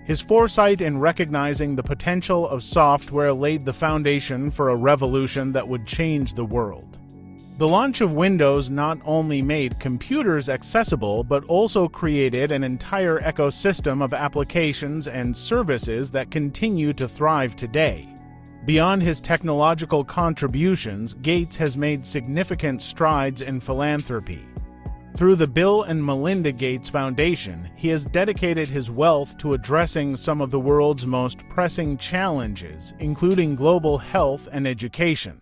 His foresight in recognizing the potential of software laid the foundation for a revolution that would change the world. The launch of Windows not only made computers accessible, but also created an entire ecosystem of applications and services that continue to thrive today. Beyond his technological contributions, Gates has made significant strides in philanthropy. Through the Bill and Melinda Gates Foundation, he has dedicated his wealth to addressing some of the world's most pressing challenges, including global health and education.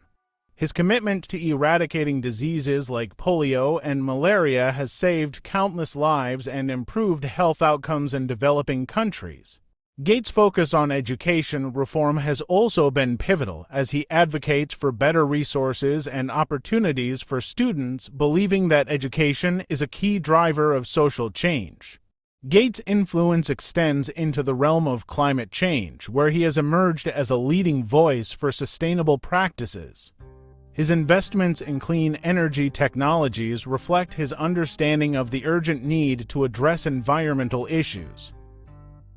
His commitment to eradicating diseases like polio and malaria has saved countless lives and improved health outcomes in developing countries. Gates' focus on education reform has also been pivotal as he advocates for better resources and opportunities for students, believing that education is a key driver of social change. Gates' influence extends into the realm of climate change, where he has emerged as a leading voice for sustainable practices. His investments in clean energy technologies reflect his understanding of the urgent need to address environmental issues.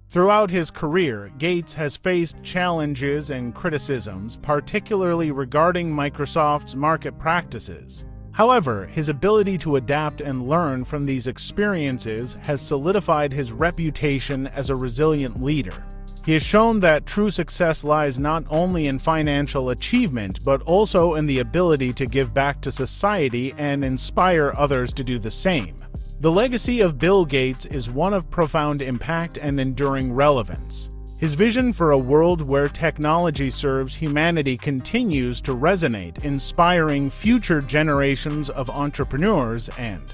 Throughout his career, Gates has faced challenges and criticisms, particularly regarding Microsoft's market practices. However, his ability to adapt and learn from these experiences has solidified his reputation as a resilient leader. He has shown that true success lies not only in financial achievement, but also in the ability to give back to society and inspire others to do the same. The legacy of Bill Gates is one of profound impact and enduring relevance. His vision for a world where technology serves humanity continues to resonate, inspiring future generations of entrepreneurs and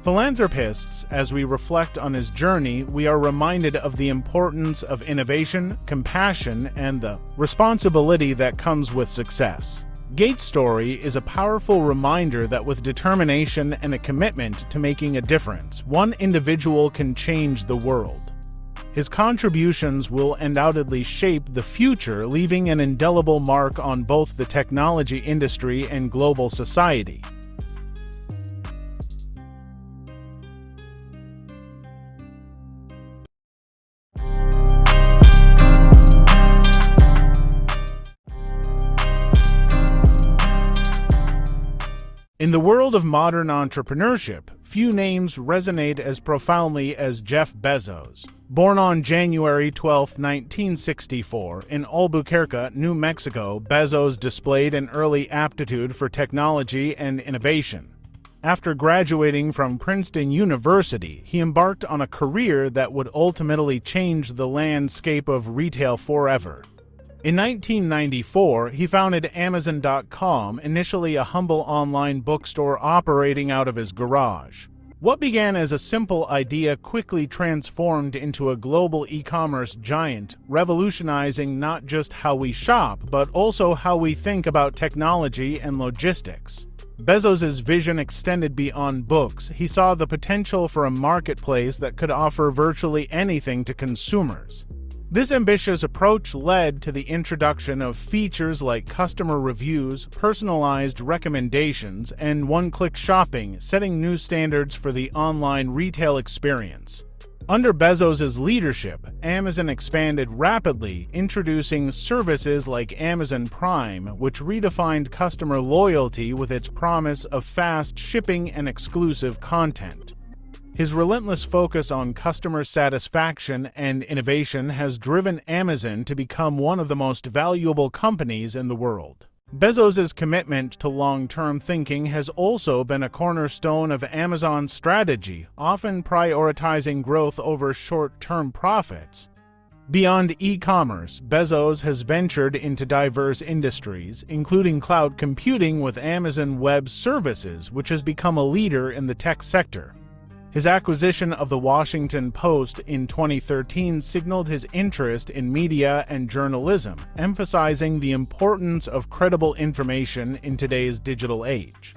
philanthropists. As we reflect on his journey, we are reminded of the importance of innovation, compassion, and the responsibility that comes with success. Gates' story is a powerful reminder that with determination and a commitment to making a difference, one individual can change the world. His contributions will undoubtedly shape the future, leaving an indelible mark on both the technology industry and global society. In the world of modern entrepreneurship, few names resonate as profoundly as Jeff Bezos. Born on January 12, 1964, in Albuquerque, New Mexico, Bezos displayed an early aptitude for technology and innovation. After graduating from Princeton University, he embarked on a career that would ultimately change the landscape of retail forever. In 1994, he founded Amazon.com, initially a humble online bookstore operating out of his garage. What began as a simple idea quickly transformed into a global e-commerce giant, revolutionizing not just how we shop, but also how we think about technology and logistics. Bezos's vision extended beyond books. He saw the potential for a marketplace that could offer virtually anything to consumers. This ambitious approach led to the introduction of features like customer reviews, personalized recommendations, and one-click shopping, setting new standards for the online retail experience. Under Bezos's leadership, Amazon expanded rapidly, introducing services like Amazon Prime, which redefined customer loyalty with its promise of fast shipping and exclusive content. His relentless focus on customer satisfaction and innovation has driven Amazon to become one of the most valuable companies in the world. Bezos's commitment to long-term thinking has also been a cornerstone of Amazon's strategy, often prioritizing growth over short-term profits. Beyond e-commerce, Bezos has ventured into diverse industries, including cloud computing with Amazon Web Services, which has become a leader in the tech sector. His acquisition of The Washington Post in 2013 signaled his interest in media and journalism, emphasizing the importance of credible information in today's digital age.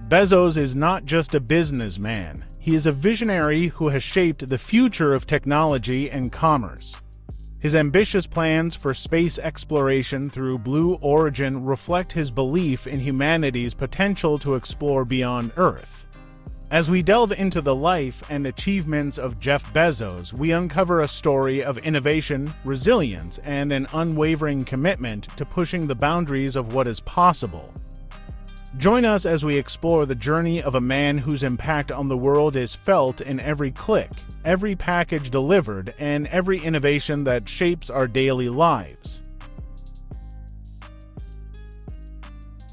Bezos is not just a businessman, he is a visionary who has shaped the future of technology and commerce. His ambitious plans for space exploration through Blue Origin reflect his belief in humanity's potential to explore beyond Earth. As we delve into the life and achievements of Jeff Bezos, we uncover a story of innovation, resilience, and an unwavering commitment to pushing the boundaries of what is possible. Join us as we explore the journey of a man whose impact on the world is felt in every click, every package delivered, and every innovation that shapes our daily lives.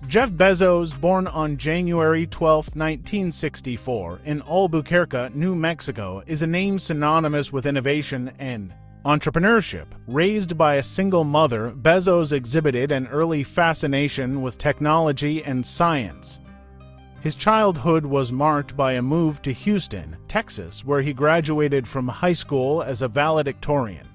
Jeff Bezos, born on January 12, 1964, in Albuquerque, New Mexico, is a name synonymous with innovation and entrepreneurship. Raised by a single mother, Bezos exhibited an early fascination with technology and science. His childhood was marked by a move to Houston, Texas, where he graduated from high school as a valedictorian.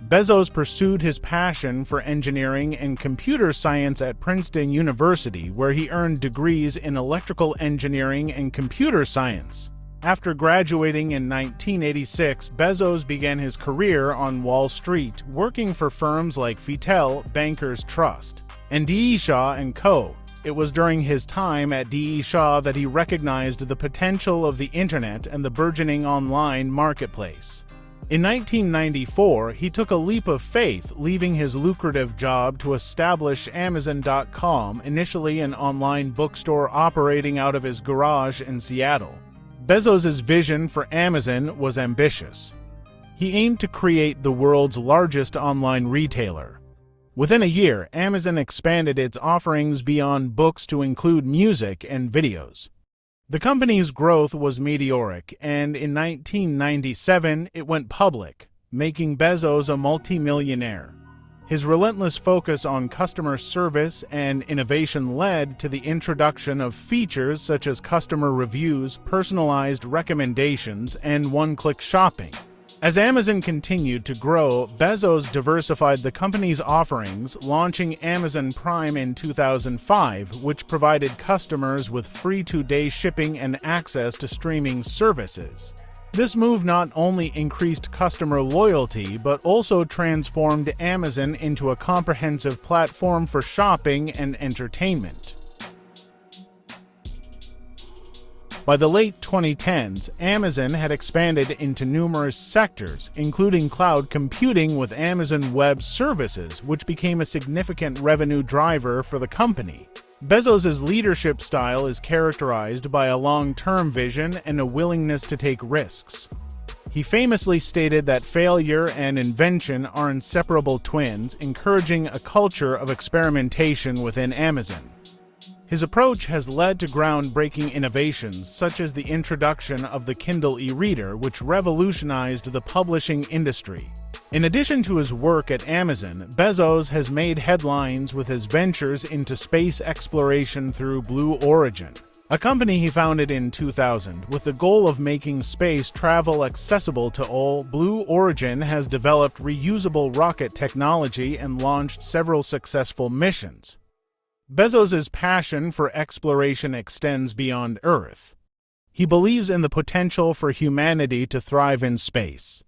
Bezos pursued his passion for engineering and computer science at Princeton University, where he earned degrees in electrical engineering and computer science. After graduating in 1986, Bezos began his career on Wall Street, working for firms like Vitell, Bankers Trust, and D.E. Shaw & Co. It was during his time at D.E. Shaw that he recognized the potential of the Internet and the burgeoning online marketplace. In 1994, he took a leap of faith, leaving his lucrative job to establish Amazon.com, initially an online bookstore operating out of his garage in Seattle. Bezos's vision for Amazon was ambitious. He aimed to create the world's largest online retailer. Within a year, Amazon expanded its offerings beyond books to include music and videos. The company's growth was meteoric, and in 1997 it went public, making Bezos a multimillionaire. His relentless focus on customer service and innovation led to the introduction of features such as customer reviews, personalized recommendations, and one-click shopping. As Amazon continued to grow, Bezos diversified the company's offerings, launching Amazon Prime in 2005, which provided customers with free two-day shipping and access to streaming services. This move not only increased customer loyalty, but also transformed Amazon into a comprehensive platform for shopping and entertainment. By the late 2010s, Amazon had expanded into numerous sectors, including cloud computing with Amazon Web Services, which became a significant revenue driver for the company. Bezos's leadership style is characterized by a long-term vision and a willingness to take risks. He famously stated that failure and invention are inseparable twins, encouraging a culture of experimentation within Amazon. His approach has led to groundbreaking innovations such as the introduction of the Kindle e-reader, which revolutionized the publishing industry. In addition to his work at Amazon, Bezos has made headlines with his ventures into space exploration through Blue Origin, a company he founded in 2000 with the goal of making space travel accessible to all. Blue Origin has developed reusable rocket technology and launched several successful missions. Bezos's passion for exploration extends beyond Earth. He believes in the potential for humanity to thrive in space.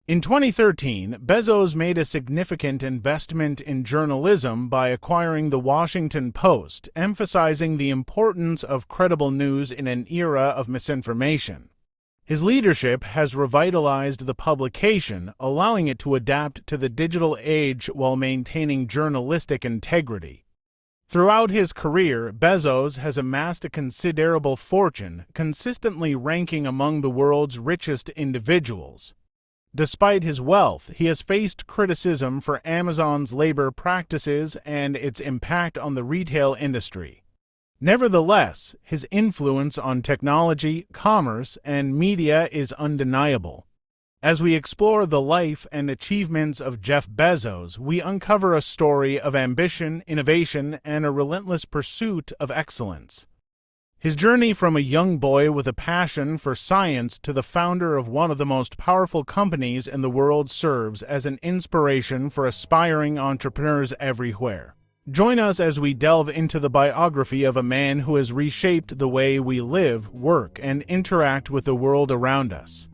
In 2013, Bezos made a significant investment in journalism by acquiring The Washington Post, emphasizing the importance of credible news in an era of misinformation. His leadership has revitalized the publication, allowing it to adapt to the digital age while maintaining journalistic integrity. Throughout his career, Bezos has amassed a considerable fortune, consistently ranking among the world's richest individuals. Despite his wealth, he has faced criticism for Amazon's labor practices and its impact on the retail industry. Nevertheless, his influence on technology, commerce, and media is undeniable. As we explore the life and achievements of Jeff Bezos, we uncover a story of ambition, innovation, and a relentless pursuit of excellence. His journey from a young boy with a passion for science to the founder of one of the most powerful companies in the world serves as an inspiration for aspiring entrepreneurs everywhere. Join us as we delve into the biography of a man who has reshaped the way we live, work, and interact with the world around us.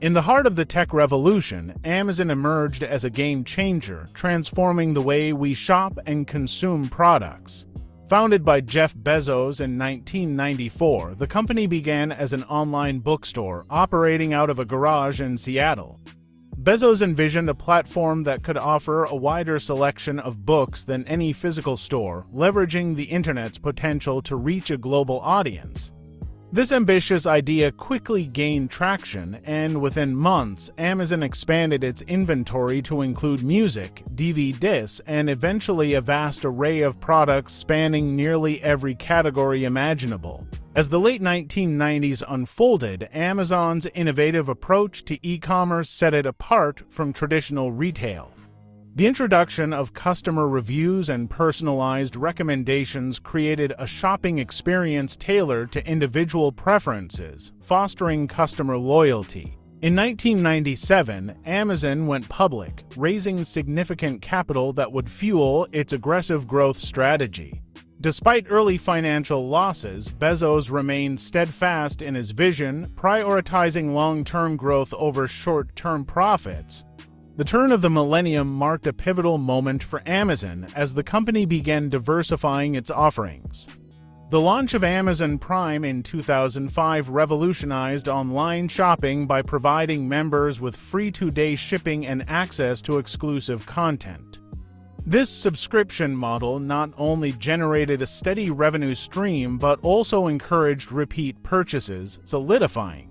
In the heart of the tech revolution, Amazon emerged as a game changer, transforming the way we shop and consume products. Founded by Jeff Bezos in 1994, the company began as an online bookstore operating out of a garage in Seattle. Bezos envisioned a platform that could offer a wider selection of books than any physical store, leveraging the internet's potential to reach a global audience. This ambitious idea quickly gained traction, and within months, Amazon expanded its inventory to include music, DVDs, and eventually a vast array of products spanning nearly every category imaginable. As the late 1990s unfolded, Amazon's innovative approach to e-commerce set it apart from traditional retail. The introduction of customer reviews and personalized recommendations created a shopping experience tailored to individual preferences, fostering customer loyalty. In 1997, Amazon went public, raising significant capital that would fuel its aggressive growth strategy. Despite early financial losses, Bezos remained steadfast in his vision, prioritizing long-term growth over short-term profits. The turn of the millennium marked a pivotal moment for Amazon as the company began diversifying its offerings. The launch of Amazon Prime in 2005 revolutionized online shopping by providing members with free two-day shipping and access to exclusive content. This subscription model not only generated a steady revenue stream but also encouraged repeat purchases, solidifying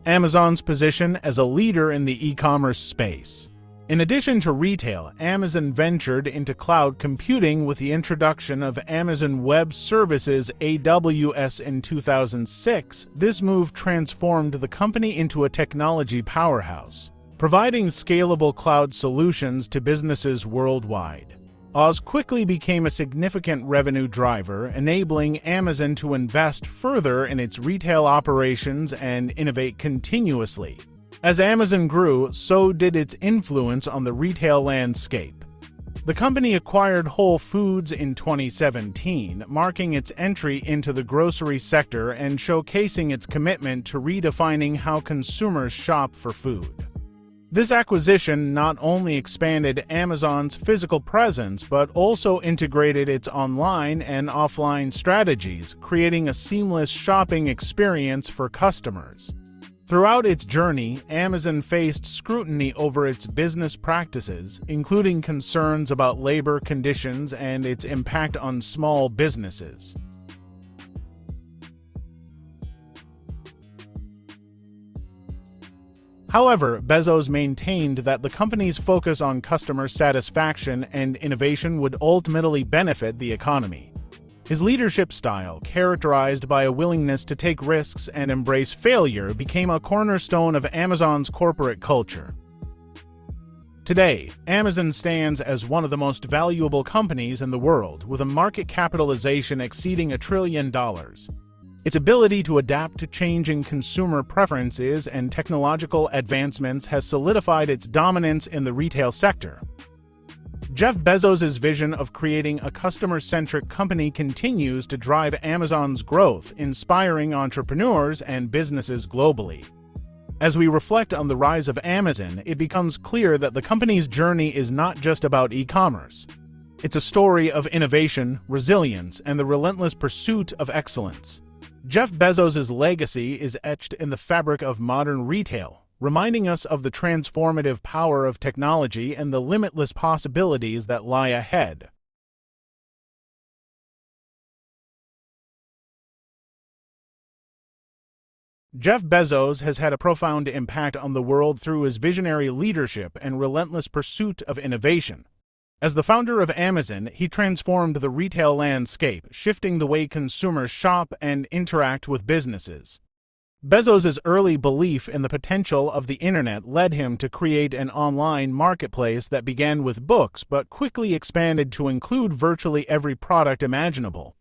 Amazon's position as a leader in the e-commerce space. In addition to retail, Amazon ventured into cloud computing with the introduction of Amazon Web Services (AWS) in 2006. This move transformed the company into a technology powerhouse, providing scalable cloud solutions to businesses worldwide. Oz quickly became a significant revenue driver, enabling Amazon to invest further in its retail operations and innovate continuously. As Amazon grew, so did its influence on the retail landscape. The company acquired Whole Foods in 2017, marking its entry into the grocery sector and showcasing its commitment to redefining how consumers shop for food. This acquisition not only expanded Amazon's physical presence but also integrated its online and offline strategies, creating a seamless shopping experience for customers. Throughout its journey, Amazon faced scrutiny over its business practices, including concerns about labor conditions and its impact on small businesses. However, Bezos maintained that the company's focus on customer satisfaction and innovation would ultimately benefit the economy. His leadership style, characterized by a willingness to take risks and embrace failure, became a cornerstone of Amazon's corporate culture. Today, Amazon stands as one of the most valuable companies in the world, with a market capitalization exceeding $1 trillion. Its ability to adapt to changing consumer preferences and technological advancements has solidified its dominance in the retail sector. Jeff Bezos' vision of creating a customer-centric company continues to drive Amazon's growth, inspiring entrepreneurs and businesses globally. As we reflect on the rise of Amazon, it becomes clear that the company's journey is not just about e-commerce. It's a story of innovation, resilience, and the relentless pursuit of excellence. Jeff Bezos' legacy is etched in the fabric of modern retail, reminding us of the transformative power of technology and the limitless possibilities that lie ahead. Jeff Bezos has had a profound impact on the world through his visionary leadership and relentless pursuit of innovation. As the founder of Amazon, he transformed the retail landscape, shifting the way consumers shop and interact with businesses. Bezos' early belief in the potential of the internet led him to create an online marketplace that began with books but quickly expanded to include virtually every product imaginable.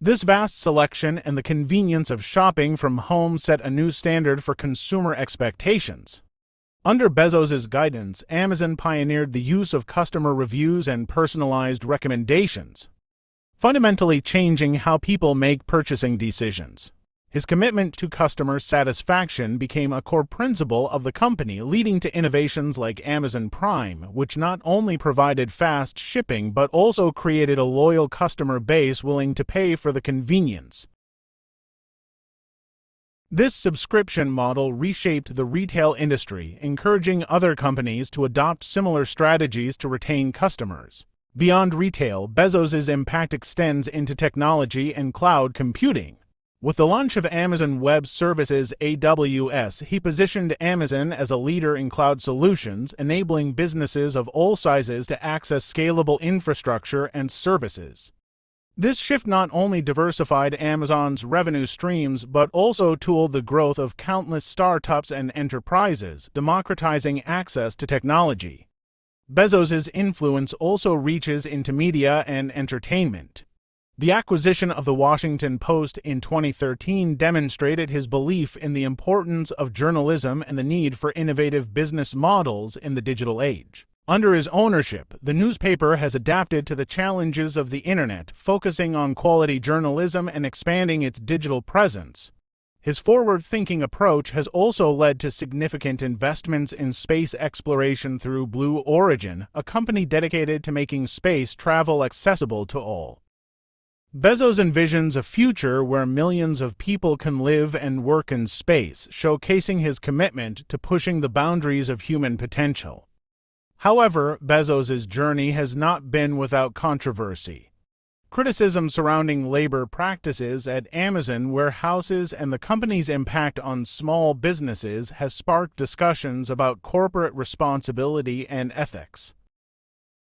This vast selection and the convenience of shopping from home set a new standard for consumer expectations. Under Bezos' guidance, Amazon pioneered the use of customer reviews and personalized recommendations, fundamentally changing how people make purchasing decisions. His commitment to customer satisfaction became a core principle of the company, leading to innovations like Amazon Prime, which not only provided fast shipping but also created a loyal customer base willing to pay for the convenience. This subscription model reshaped the retail industry, encouraging other companies to adopt similar strategies to retain customers. Beyond retail, Bezos' impact extends into technology and cloud computing. With the launch of Amazon Web Services (AWS), he positioned Amazon as a leader in cloud solutions, enabling businesses of all sizes to access scalable infrastructure and services. This shift not only diversified Amazon's revenue streams but also tooled the growth of countless startups and enterprises, democratizing access to technology. Bezos' influence also reaches into media and entertainment. The acquisition of The Washington Post in 2013 demonstrated his belief in the importance of journalism and the need for innovative business models in the digital age. Under his ownership, the newspaper has adapted to the challenges of the internet, focusing on quality journalism and expanding its digital presence. His forward-thinking approach has also led to significant investments in space exploration through Blue Origin, a company dedicated to making space travel accessible to all. Bezos envisions a future where millions of people can live and work in space, showcasing his commitment to pushing the boundaries of human potential. However, Bezos' journey has not been without controversy. Criticism surrounding labor practices at Amazon warehouses and the company's impact on small businesses has sparked discussions about corporate responsibility and ethics.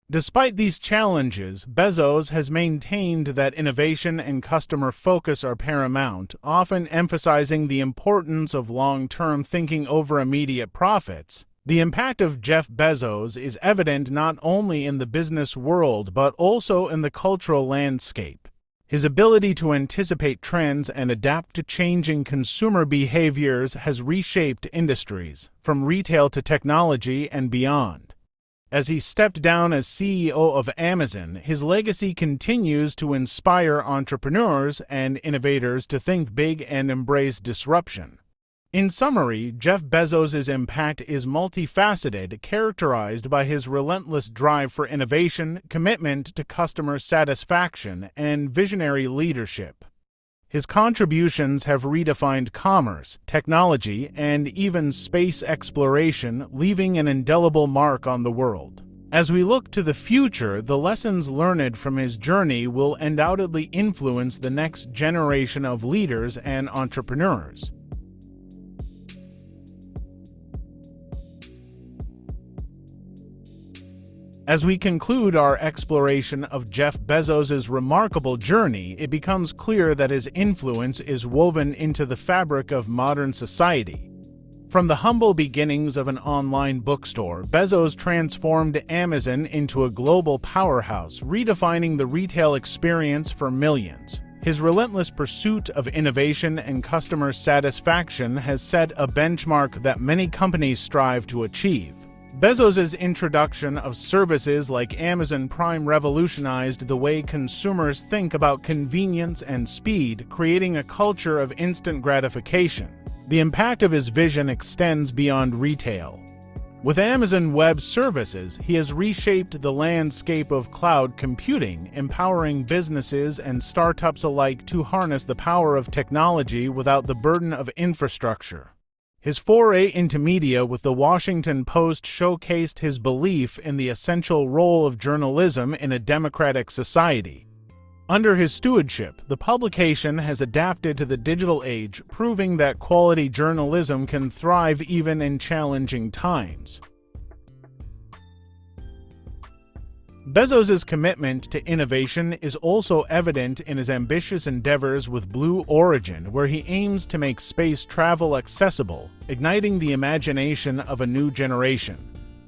Despite these challenges, Bezos has maintained that innovation and customer focus are paramount, often emphasizing the importance of long-term thinking over immediate profits. The impact of Jeff Bezos is evident not only in the business world but also in the cultural landscape. His ability to anticipate trends and adapt to changing consumer behaviors has reshaped industries, from retail to technology and beyond. As he stepped down as CEO of Amazon, his legacy continues to inspire entrepreneurs and innovators to think big and embrace disruption. In summary, Jeff Bezos' impact is multifaceted, characterized by his relentless drive for innovation, commitment to customer satisfaction, and visionary leadership. His contributions have redefined commerce, technology, and even space exploration, leaving an indelible mark on the world. As we look to the future, the lessons learned from his journey will undoubtedly influence the next generation of leaders and entrepreneurs. As we conclude our exploration of Jeff Bezos' remarkable journey, it becomes clear that his influence is woven into the fabric of modern society. From the humble beginnings of an online bookstore, Bezos transformed Amazon into a global powerhouse, redefining the retail experience for millions. His relentless pursuit of innovation and customer satisfaction has set a benchmark that many companies strive to achieve. Bezos's introduction of services like Amazon Prime revolutionized the way consumers think about convenience and speed, creating a culture of instant gratification. The impact of his vision extends beyond retail. With Amazon Web Services, he has reshaped the landscape of cloud computing, empowering businesses and startups alike to harness the power of technology without the burden of infrastructure. His foray into media with the Washington Post showcased his belief in the essential role of journalism in a democratic society. Under his stewardship, the publication has adapted to the digital age, proving that quality journalism can thrive even in challenging times. Bezos's commitment to innovation is also evident in his ambitious endeavors with Blue Origin, where he aims to make space travel accessible, igniting the imagination of a new generation.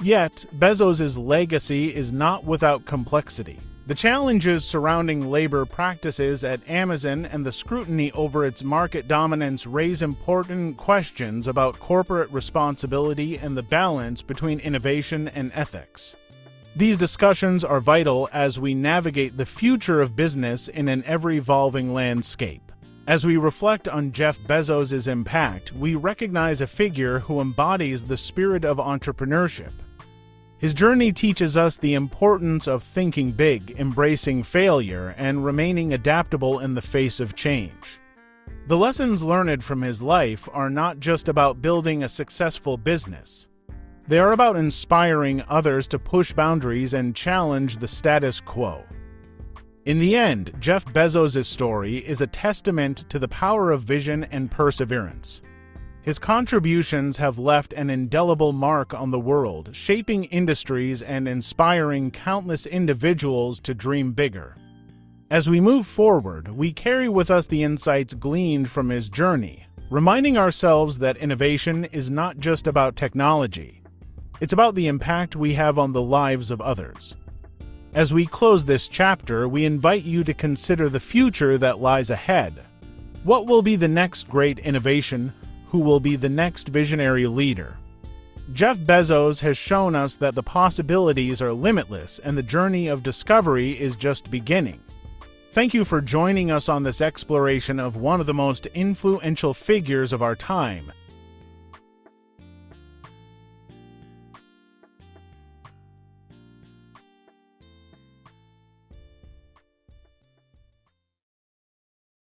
Yet, Bezos's legacy is not without complexity. The challenges surrounding labor practices at Amazon and the scrutiny over its market dominance raise important questions about corporate responsibility and the balance between innovation and ethics. These discussions are vital as we navigate the future of business in an ever-evolving landscape. As we reflect on Jeff Bezos's impact, we recognize a figure who embodies the spirit of entrepreneurship. His journey teaches us the importance of thinking big, embracing failure, and remaining adaptable in the face of change. The lessons learned from his life are not just about building a successful business. They are about inspiring others to push boundaries and challenge the status quo. In the end, Jeff Bezos' story is a testament to the power of vision and perseverance. His contributions have left an indelible mark on the world, shaping industries and inspiring countless individuals to dream bigger. As we move forward, we carry with us the insights gleaned from his journey, reminding ourselves that innovation is not just about technology. It's about the impact we have on the lives of others. As we close this chapter, we invite you to consider the future that lies ahead. What will be the next great innovation? Who will be the next visionary leader? Jeff Bezos has shown us that the possibilities are limitless and the journey of discovery is just beginning. Thank you for joining us on this exploration of one of the most influential figures of our time.